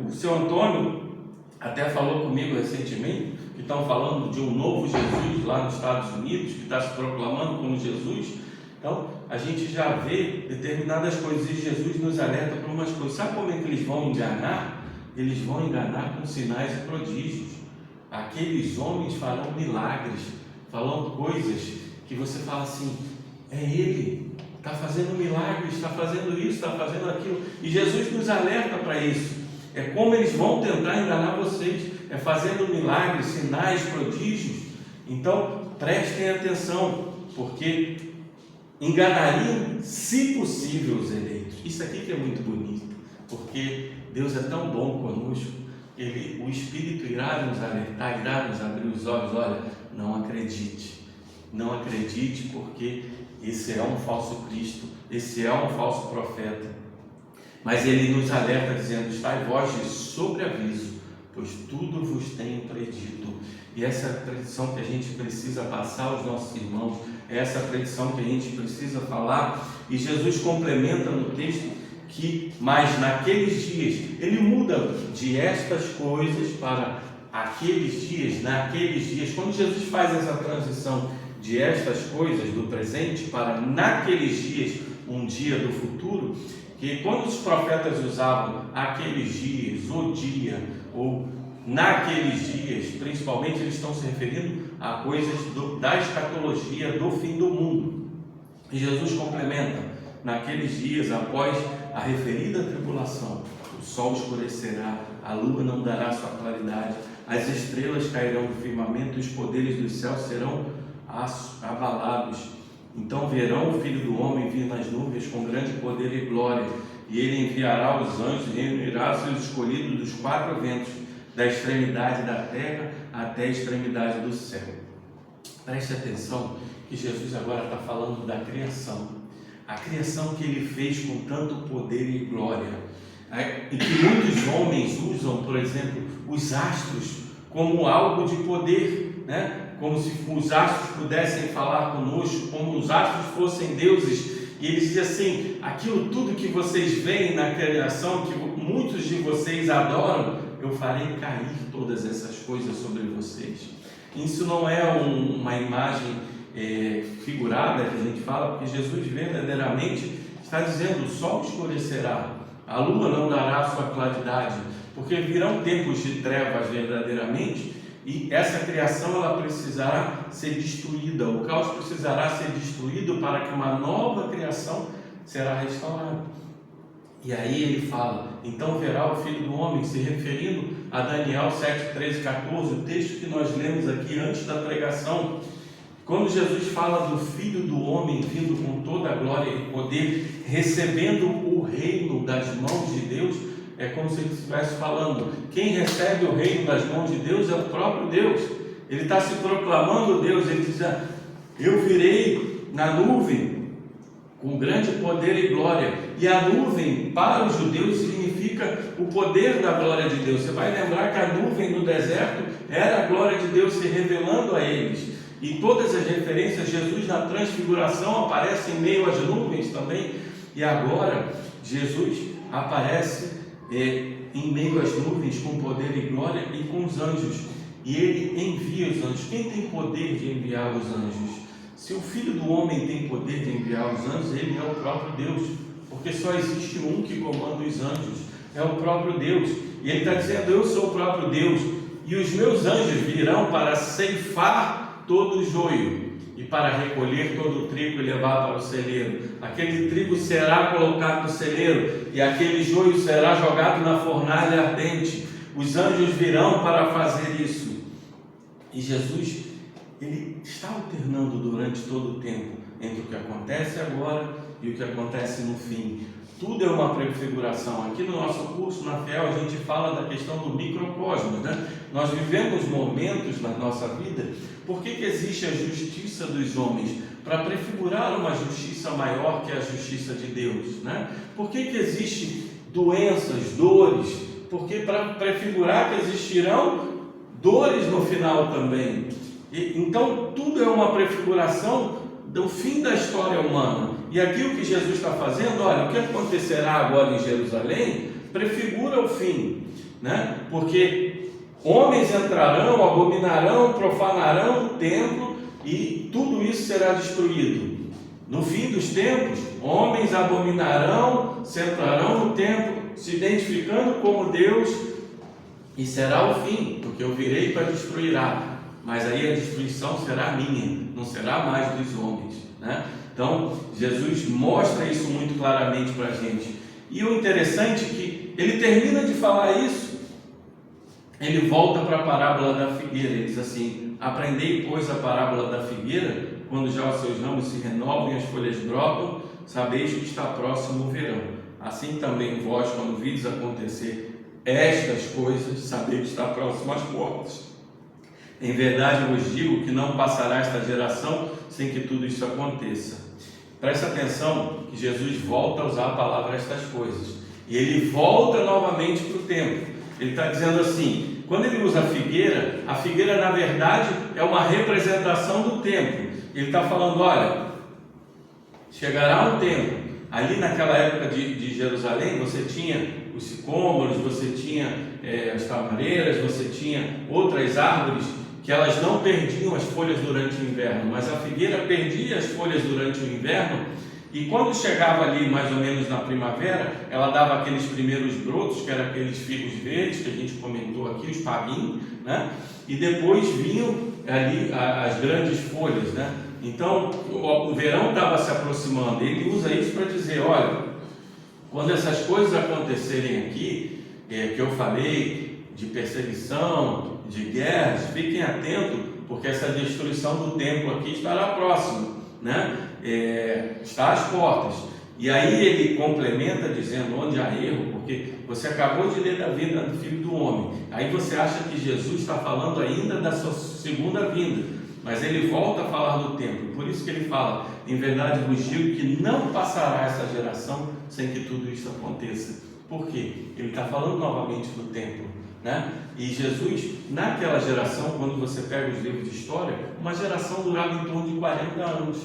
O seu Antônio até falou comigo recentemente que estão falando de um novo Jesus lá nos Estados Unidos, que está se proclamando como Jesus, Então, a gente já vê determinadas coisas e Jesus nos alerta para umas coisas. Sabe como é que eles vão enganar? Eles vão enganar com sinais e prodígios. Aqueles homens farão milagres, falam coisas que você fala assim, é ele, está fazendo milagres, está fazendo isso, está fazendo aquilo. E Jesus nos alerta para isso. É como eles vão tentar enganar vocês, é fazendo milagres, sinais, prodígios. Então, prestem atenção, porque enganariam, se possível, os eleitos. Isso aqui que é muito bonito, porque Deus é tão bom conosco, o Espírito irá nos alertar, irá nos abrir os olhos. Olha, não acredite, porque esse é um falso Cristo, esse é um falso profeta. Mas ele nos alerta dizendo, estai vós de sobreaviso, pois tudo vos tenho predito. E essa é a tradição que a gente precisa passar aos nossos irmãos, é essa tradição que a gente precisa falar. E Jesus complementa no texto que, mas naqueles dias, ele muda de estas coisas para aqueles dias, naqueles dias. Quando Jesus faz essa transição de estas coisas do presente para naqueles dias, um dia do futuro, que quando os profetas usavam aqueles dias, o dia, ou naqueles dias, principalmente eles estão se referindo a coisas da escatologia do fim do mundo. E Jesus complementa, naqueles dias, após a referida tribulação, o sol escurecerá, a lua não dará sua claridade, as estrelas cairão do firmamento e os poderes dos céus serão abalados. Então verão o Filho do Homem vir nas nuvens com grande poder e glória, e ele enviará os anjos e reunirá seus escolhidos dos quatro ventos, da extremidade da terra até a extremidade do céu. Preste atenção que Jesus agora está falando da criação, a criação que ele fez com tanto poder e glória, e que muitos homens usam, por exemplo, os astros como algo de poder, né? Como se os astros pudessem falar conosco, como os astros fossem deuses. E ele diz assim, aquilo tudo que vocês veem na criação, que muitos de vocês adoram, eu farei cair todas essas coisas sobre vocês. Isso não é uma imagem figurada que a gente fala, porque Jesus verdadeiramente está dizendo, o sol escurecerá, a lua não dará sua claridade, porque virão tempos de trevas verdadeiramente, e essa criação ela precisará ser destruída, o caos precisará ser destruído para que uma nova criação será restaurada. E aí ele fala, então verá o Filho do Homem, se referindo a Daniel 7, 13, 14, o texto que nós lemos aqui antes da pregação. Quando Jesus fala do Filho do Homem vindo com toda a glória e poder, recebendo o reino das mãos de Deus, é como se ele estivesse falando, quem recebe o reino das mãos de Deus é o próprio Deus. Ele está se proclamando Deus, ele diz, eu virei na nuvem com grande poder e glória. E a nuvem para os judeus significa o poder da glória de Deus. Você vai lembrar que a nuvem no deserto era a glória de Deus se revelando a eles. E todas as referências, Jesus na transfiguração aparece em meio às nuvens também. E agora Jesus aparece em meio às nuvens com poder e glória e com os anjos, e ele envia os anjos. Quem tem poder de enviar os anjos? Se o Filho do Homem tem poder de enviar os anjos, ele é o próprio Deus, porque só existe um que comanda os anjos, é o próprio Deus. E ele está dizendo, eu sou o próprio Deus, e os meus anjos virão para ceifar todo o joio e para recolher todo o trigo e levar para o celeiro. Aquele trigo será colocado no celeiro e aquele joio será jogado na fornalha ardente. Os anjos virão para fazer isso. E Jesus, ele está alternando durante todo o tempo entre o que acontece agora e o que acontece no fim. Tudo é uma prefiguração. Aqui no nosso curso, na FEL, a gente fala da questão do microcosmos, né? Nós vivemos momentos na nossa vida. Por que existe a justiça dos homens? Para prefigurar uma justiça maior que a justiça de Deus, né? Por que existe doenças, dores? Porque para prefigurar que existirão dores no final também. Então tudo é uma prefiguração do fim da história humana. E aqui o que Jesus está fazendo, olha, o que acontecerá agora em Jerusalém prefigura o fim, né? Porque homens entrarão, abominarão, profanarão o templo e tudo isso será destruído. No fim dos tempos, homens abominarão, sentarão no templo, se identificando como Deus, e será o fim, porque eu virei para destruirá, mas aí a destruição será minha, não será mais dos homens, né? Então, Jesus mostra isso muito claramente para a gente. E o interessante é que ele termina de falar isso, ele volta para a parábola da figueira. Ele diz assim: aprendei, pois, a parábola da figueira, quando já os seus ramos se renovam e as folhas brotam, sabeis que está próximo o verão. Assim também vós, quando vides acontecer estas coisas, sabeis que está próximo às portas. Em verdade vos digo que não passará esta geração sem que tudo isso aconteça. Presta atenção que Jesus volta a usar a palavra estas coisas, e ele volta novamente para o tempo. Ele está dizendo assim, quando ele usa a figueira na verdade é uma representação do tempo. Ele está falando, olha, chegará um tempo, ali naquela época de Jerusalém, você tinha os sicômoros, você tinha as tamareiras, você tinha outras árvores que elas não perdiam as folhas durante o inverno, mas a figueira perdia as folhas durante o inverno, e quando chegava ali mais ou menos na primavera, ela dava aqueles primeiros brotos, que eram aqueles figos verdes que a gente comentou aqui, os paguinhos, né? E depois vinham ali as grandes folhas, né? Então o verão estava se aproximando. Ele usa isso para dizer, olha, quando essas coisas acontecerem aqui, que eu falei de perseguição, de guerras, fiquem atentos, porque essa destruição do templo aqui estará próxima, né? Está às portas. E aí ele complementa dizendo onde há erro, porque você acabou de ler da vida do Filho do Homem, aí você acha que Jesus está falando ainda da sua segunda vinda, mas ele volta a falar do templo. Por isso que ele fala, em verdade vos digo que não passará essa geração sem que tudo isso aconteça. Por quê? Ele está falando novamente do templo, né? E Jesus, naquela geração, quando você pega os livros de história, uma geração durava em torno de 40 anos.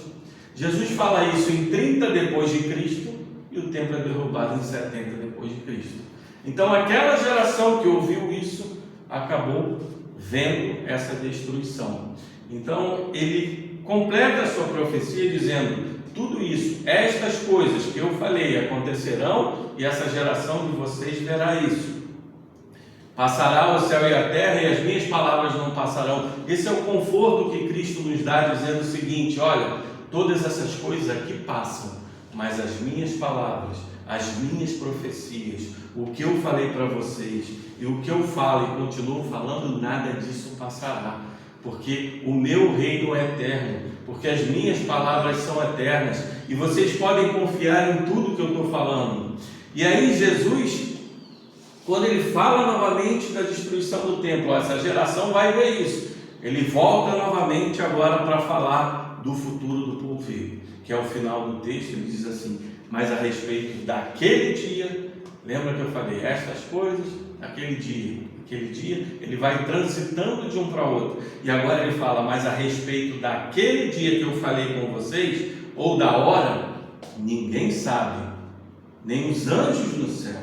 Jesus fala isso em 30 depois de Cristo e o templo é derrubado em 70 depois de Cristo. Então aquela geração que ouviu isso acabou vendo essa destruição. Então ele completa a sua profecia dizendo, tudo isso, estas coisas que eu falei acontecerão e essa geração de vocês verá isso. Passará o céu e a terra e as minhas palavras não passarão. Esse é o conforto que Cristo nos dá, dizendo o seguinte, olha, todas essas coisas aqui passam, mas as minhas palavras, as minhas profecias, o que eu falei para vocês e o que eu falo e continuo falando, nada disso passará, porque o meu reino é eterno, porque as minhas palavras são eternas e vocês podem confiar em tudo que eu estou falando. E aí Jesus, quando ele fala novamente da destruição do templo, essa geração vai ver isso, ele volta novamente agora para falar do futuro do povo, que é o final do texto. Ele diz assim, mas a respeito daquele dia, lembra que eu falei, estas coisas, aquele dia, ele vai transitando de um para outro, e agora ele fala, mas a respeito daquele dia que eu falei com vocês, ou da hora, ninguém sabe, nem os anjos no céu,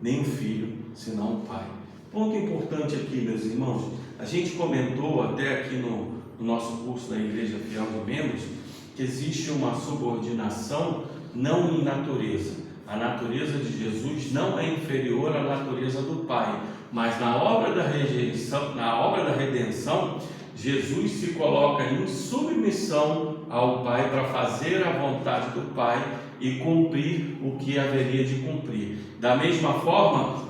nem o Filho, senão o Pai. Ponto importante aqui, meus irmãos, a gente comentou até aqui no nosso curso da Igreja Fiel de Membros, que existe uma subordinação não em natureza. A natureza de Jesus não é inferior à natureza do Pai, mas na obra da redenção, Jesus se coloca em submissão ao Pai para fazer a vontade do Pai e cumprir o que haveria de cumprir. Da mesma forma,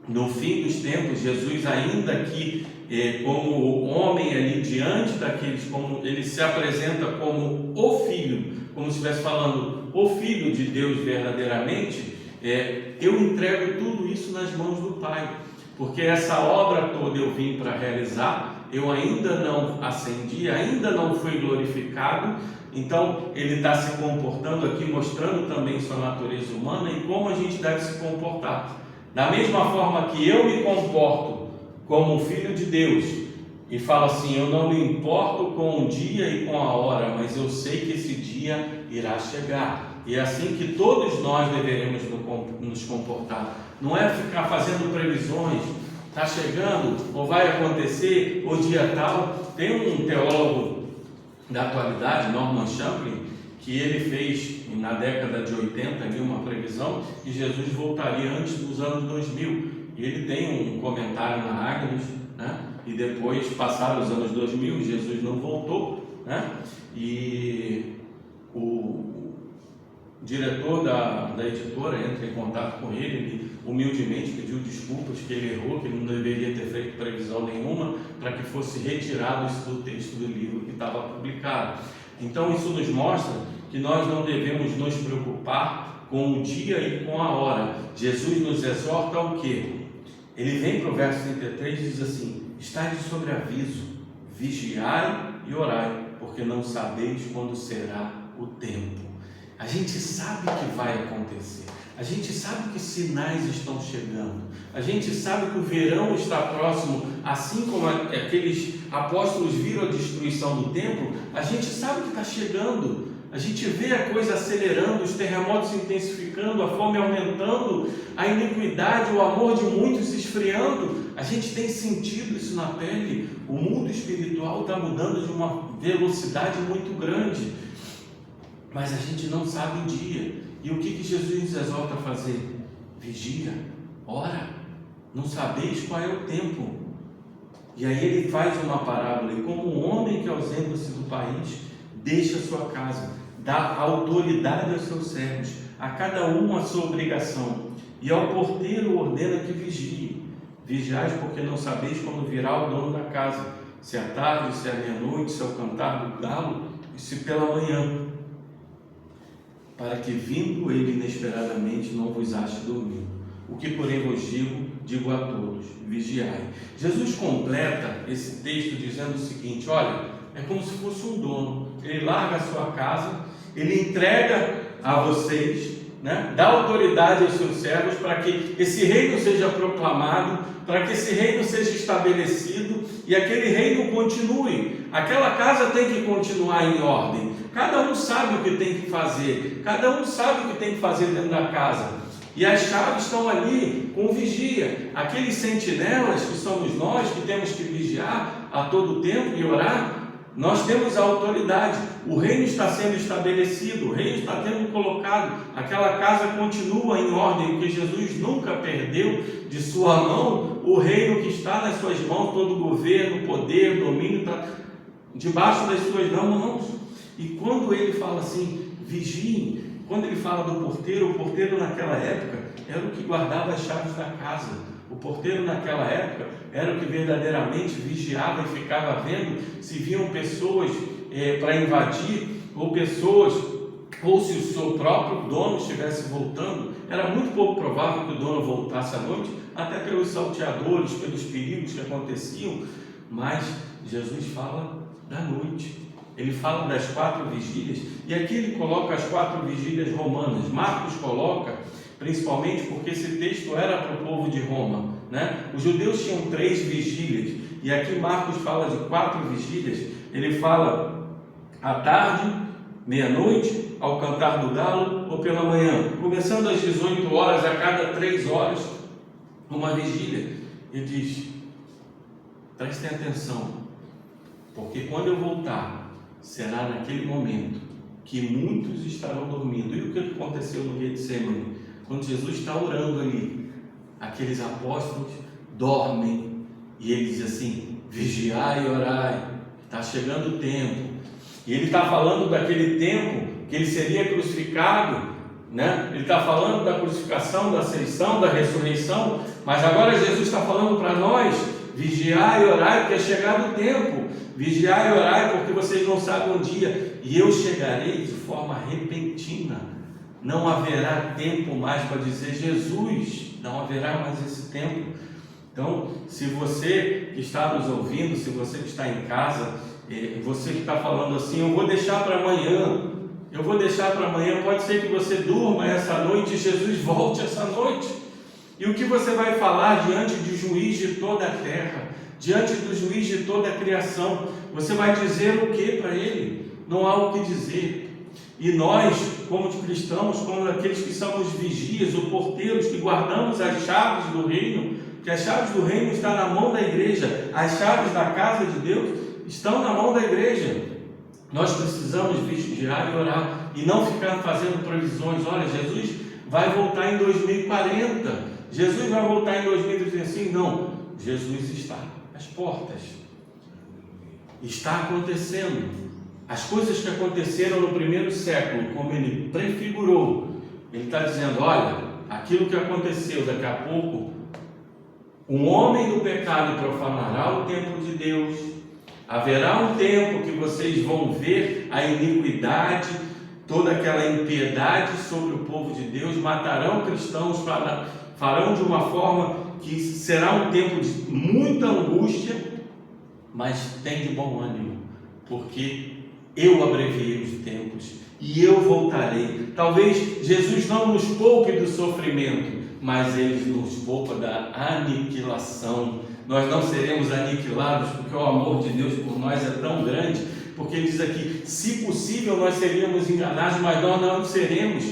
no fim dos tempos, Jesus, ainda que como homem ali diante daqueles, como ele se apresenta como o Filho, como se estivesse falando o Filho de Deus verdadeiramente, eu entrego tudo isso nas mãos do Pai, porque essa obra toda eu vim para realizar, eu ainda não ascendi, ainda não fui glorificado. Então ele está se comportando aqui, mostrando também sua natureza humana e como a gente deve se comportar. Da mesma forma que eu me comporto como um filho de Deus e falo assim, eu não me importo com o dia e com a hora, mas eu sei que esse dia irá chegar, e é assim que todos nós deveremos nos comportar. Não é ficar fazendo previsões, está chegando, ou vai acontecer, ou dia tal. Tem um teólogo da atualidade, Norman Champlin, que ele fez na década de 80, ali, uma previsão que Jesus voltaria antes dos anos 2000. E ele tem um comentário na Agnes, né? E depois, passaram os anos 2000, Jesus não voltou, né? E o diretor da editora entra em contato com ele humildemente pediu desculpas, que ele errou, que ele não deveria ter feito previsão nenhuma, para que fosse retirado isso do texto do livro que estava publicado. Então isso nos mostra que nós não devemos nos preocupar com o dia e com a hora. Jesus nos exorta ao quê? Ele vem para o verso 33 e diz assim: estai de sobreaviso, vigiai e orai, porque não sabeis quando será o tempo. A gente sabe que vai acontecer, a gente sabe que sinais estão chegando, a gente sabe que o verão está próximo, assim como aqueles apóstolos viram a destruição do templo, a gente sabe que está chegando. A gente vê a coisa acelerando, os terremotos se intensificando, a fome aumentando, a iniquidade, o amor de muitos esfriando. A gente tem sentido isso na pele. O mundo espiritual está mudando de uma velocidade muito grande, mas a gente não sabe o dia. E o que Jesus nos exorta a fazer? Vigia, ora, não sabeis qual é o tempo. E aí ele faz uma parábola: e como um homem que ausenta-se do país, deixa a sua casa, dá autoridade aos seus servos, a cada um a sua obrigação, e ao porteiro ordena que vigie. Vigiais, porque não sabeis quando virá o dono da casa, se é tarde, se é meia-noite, se é o cantar do galo, e se pela manhã, para que vindo ele inesperadamente não vos ache dormindo. O que porém vos digo a todos: vigiai. Jesus completa esse texto dizendo o seguinte: olha, é como se fosse um dono. Ele larga a sua casa, ele entrega a vocês, né? Dá autoridade aos seus servos para que esse reino seja proclamado, para que esse reino seja estabelecido e aquele reino continue. Aquela casa tem que continuar em ordem. Cada um sabe o que tem que fazer, cada um sabe o que tem que fazer dentro da casa. E as chaves estão ali com vigia. Aqueles sentinelas que somos nós, que temos que vigiar a todo tempo e orar, nós temos a autoridade. O reino está sendo estabelecido, o reino está sendo colocado, aquela casa continua em ordem, porque Jesus nunca perdeu de sua mão o reino que está nas suas mãos. Todo o governo, poder, domínio está debaixo das suas mãos. E quando ele fala assim, vigiem, quando ele fala do porteiro, o porteiro naquela época era o que guardava as chaves da casa. O porteiro naquela época era o que verdadeiramente vigiava e ficava vendo se vinham pessoas para invadir, ou pessoas, ou se o seu próprio dono estivesse voltando. Era muito pouco provável que o dono voltasse à noite, até pelos salteadores, pelos perigos que aconteciam, mas Jesus fala da noite. Ele fala das 4 vigílias, e aqui ele coloca as 4 vigílias romanas. Marcos coloca, principalmente porque esse texto era para o povo de Roma, né? Os judeus tinham 3 vigílias, e aqui Marcos fala de 4 vigílias. Ele fala à tarde, meia-noite, ao cantar do galo, ou pela manhã, começando às 18 horas, a cada 3 horas, uma vigília. Ele diz: prestem atenção, porque quando eu voltar, será naquele momento que muitos estarão dormindo. E o que aconteceu no Getsemane? Quando Jesus está orando ali, aqueles apóstolos dormem, e ele diz assim: vigiai e orai, está chegando o tempo. E ele está falando daquele tempo que ele seria crucificado, né? Ele está falando da crucificação, da ascensão, da ressurreição, mas agora Jesus está falando para nós: vigiai e orai, porque é chegado o tempo. Vigiai e orai, porque vocês não sabem um dia, e eu chegarei de forma repentina. Não haverá tempo mais para dizer Jesus, não haverá mais esse tempo. Então, se você que está nos ouvindo, se você que está em casa, você que está falando assim: eu vou deixar para amanhã, eu vou deixar para amanhã, pode ser que você durma essa noite e Jesus volte essa noite. E o que você vai falar diante do juiz de toda a terra, diante do juiz de toda a criação? Você vai dizer o que para ele? Não há o que dizer. E nós, como cristãos, como aqueles que somos vigias ou porteiros, que guardamos as chaves do reino, que as chaves do reino estão na mão da igreja, as chaves da casa de Deus estão na mão da igreja. Nós precisamos vigiar e orar, e não ficar fazendo previsões. Olha, Jesus vai voltar em 2040, Jesus vai voltar em 2035. Não, Jesus está às portas, está acontecendo. As coisas que aconteceram no primeiro século, como ele prefigurou, ele está dizendo: olha, aquilo que aconteceu, daqui a pouco, um homem do pecado profanará o templo de Deus, haverá um tempo que vocês vão ver a iniquidade, toda aquela impiedade sobre o povo de Deus, matarão cristãos, farão de uma forma que será um tempo de muita angústia, mas tem de bom ânimo, porque eu abreviei os tempos e eu voltarei. Talvez Jesus não nos poupe do sofrimento, mas Ele nos poupa da aniquilação. Nós não seremos aniquilados, porque o amor de Deus por nós é tão grande, porque Ele diz aqui: se possível nós seríamos enganados, mas nós não seremos.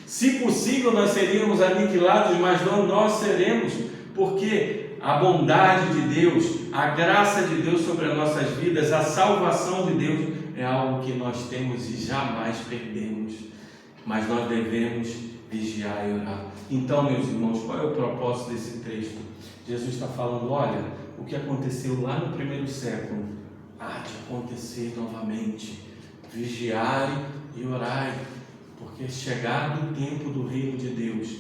Se possível nós seríamos aniquilados, mas não nós seremos, porque a bondade de Deus, a graça de Deus sobre as nossas vidas, a salvação de Deus é algo que nós temos e jamais perdemos, mas nós devemos vigiar e orar. Então, meus irmãos, qual é o propósito desse texto? Jesus está falando: olha, o que aconteceu lá no primeiro século há de acontecer novamente. Vigiai e orai, porque é chegado o tempo do reino de Deus.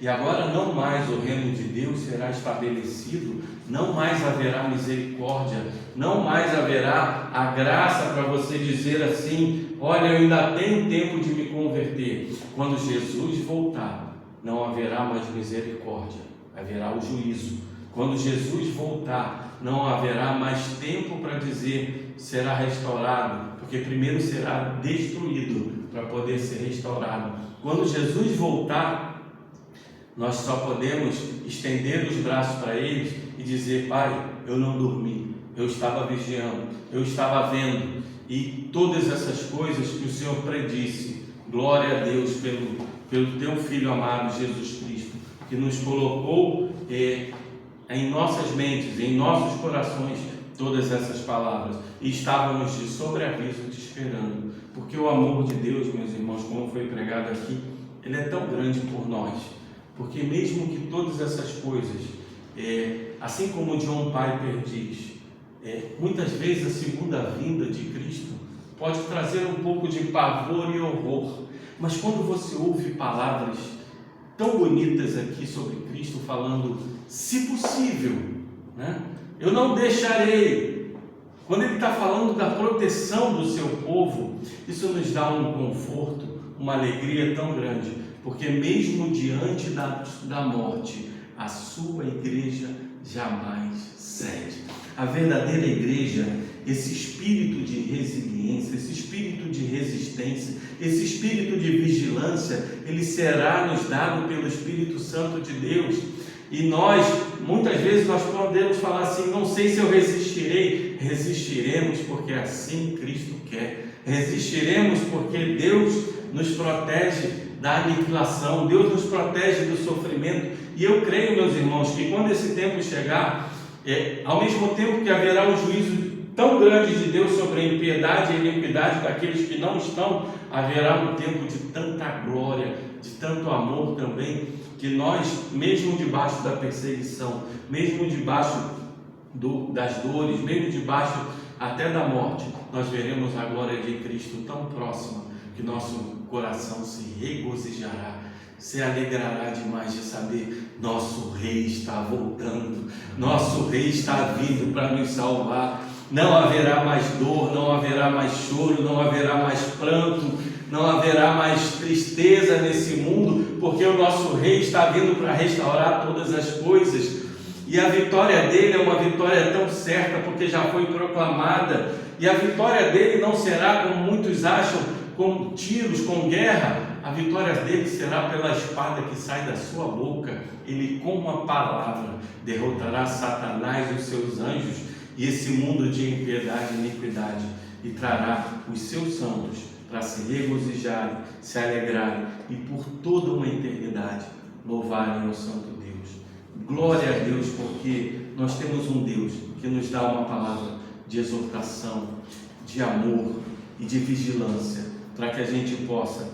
E agora não mais o reino de Deus será estabelecido, não mais haverá misericórdia, não mais haverá a graça para você dizer assim: olha, eu ainda tenho tempo de me converter. Quando Jesus voltar, não haverá mais misericórdia, haverá o juízo. Quando Jesus voltar, não haverá mais tempo para dizer será restaurado, porque primeiro será destruído para poder ser restaurado. Quando Jesus voltar, nós só podemos estender os braços para Ele e dizer: Pai, eu não dormi, eu estava vigiando, eu estava vendo, e todas essas coisas que o Senhor predisse. Glória a Deus pelo Teu Filho amado Jesus Cristo, que nos colocou em nossas mentes, em nossos corações, todas essas palavras, e estávamos de sobreaviso te esperando, porque o amor de Deus, meus irmãos, como foi pregado aqui, Ele é tão grande por nós. Porque mesmo que todas essas coisas, assim como John Piper diz, muitas vezes a segunda vinda de Cristo pode trazer um pouco de pavor e horror, mas quando você ouve palavras tão bonitas aqui sobre Cristo falando: se possível, né? Eu não deixarei. Quando ele está falando da proteção do seu povo, isso nos dá um conforto, uma alegria tão grande, porque mesmo diante da morte, a sua igreja jamais cede. A verdadeira igreja, esse espírito de resiliência, esse espírito de resistência, esse espírito de vigilância, ele será nos dado pelo Espírito Santo de Deus. E nós, muitas vezes nós podemos falar assim: não sei se eu resistirei. Resistiremos, porque assim Cristo quer. Resistiremos porque Deus nos protege da aniquilação, Deus nos protege do sofrimento. E eu creio, meus irmãos, que quando esse tempo chegar, ao mesmo tempo que haverá um juízo tão grande de Deus sobre a impiedade e a iniquidade daqueles que não estão, haverá um tempo de tanta glória, de tanto amor também, que nós, mesmo debaixo da perseguição, mesmo debaixo das dores, mesmo debaixo até da morte, nós veremos a glória de Cristo tão próxima, que nosso coração se regozijará, se alegrará demais de saber: nosso Rei está voltando, nosso Rei está vindo para nos salvar. Não haverá mais dor, não haverá mais choro, não haverá mais pranto, não haverá mais tristeza nesse mundo, porque o nosso Rei está vindo para restaurar todas as coisas. E a vitória dele é uma vitória tão certa, porque já foi proclamada. E a vitória dele não será, como muitos acham, com tiros, com guerra. A vitória dele será pela espada que sai da sua boca. Ele, com uma palavra, derrotará Satanás e os seus anjos e esse mundo de impiedade e iniquidade, e trará os seus santos para se regozijarem, se alegrarem e por toda uma eternidade louvarem o santo Deus. Glória a Deus, porque nós temos um Deus que nos dá uma palavra de exortação, de amor e de vigilância, para que a gente possa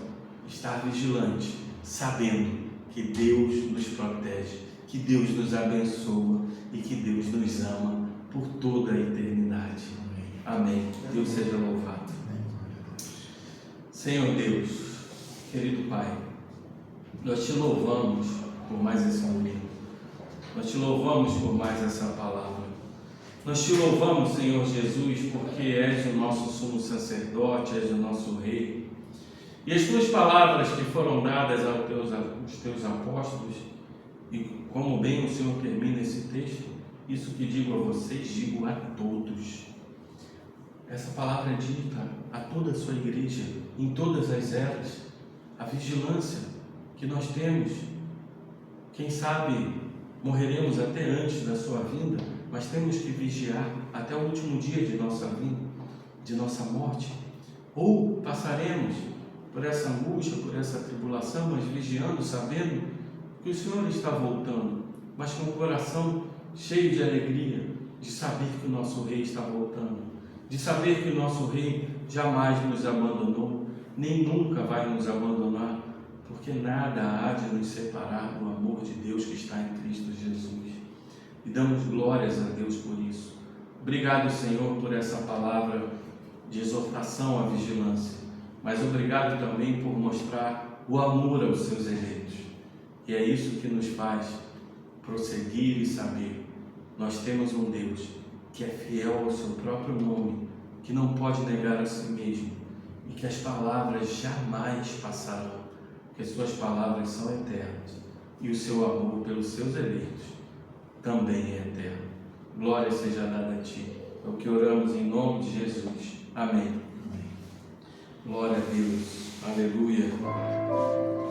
estar vigilante, sabendo que Deus nos protege, que Deus nos abençoa e que Deus nos ama por toda a eternidade. Amém. Deus seja louvado. Senhor Deus, querido Pai, nós te louvamos por mais esse momento. Nós te louvamos por mais essa palavra. Nós te louvamos, Senhor Jesus, porque és o nosso sumo sacerdote, és o nosso rei. E as tuas palavras que foram dadas aos teus apóstolos, e como bem o Senhor termina esse texto, isso que digo a vocês, digo a todos. Essa palavra é dita a toda a sua igreja, em todas as eras. A vigilância que nós temos, quem sabe morreremos até antes da sua vinda, mas temos que vigiar até o último dia de nossa vinda, de nossa morte. Ou passaremos por essa angústia, por essa tribulação, mas vigiando, sabendo que o Senhor está voltando, mas com o coração cheio de alegria, de saber que o nosso Rei está voltando, de saber que o nosso Rei jamais nos abandonou, nem nunca vai nos abandonar, porque nada há de nos separar do amor de Deus que está em Cristo Jesus. E damos glórias a Deus por isso. Obrigado, Senhor, por essa palavra de exortação à vigilância, mas obrigado também por mostrar o amor aos seus eleitos. E é isso que nos faz prosseguir e saber. Nós temos um Deus que é fiel ao seu próprio nome, que não pode negar a si mesmo, e que as palavras jamais passarão, porque suas palavras são eternas, e o seu amor pelos seus eleitos também é eterno. Glória seja dada a Ti. É o que oramos em nome de Jesus. Amém. Glória a Deus. Aleluia.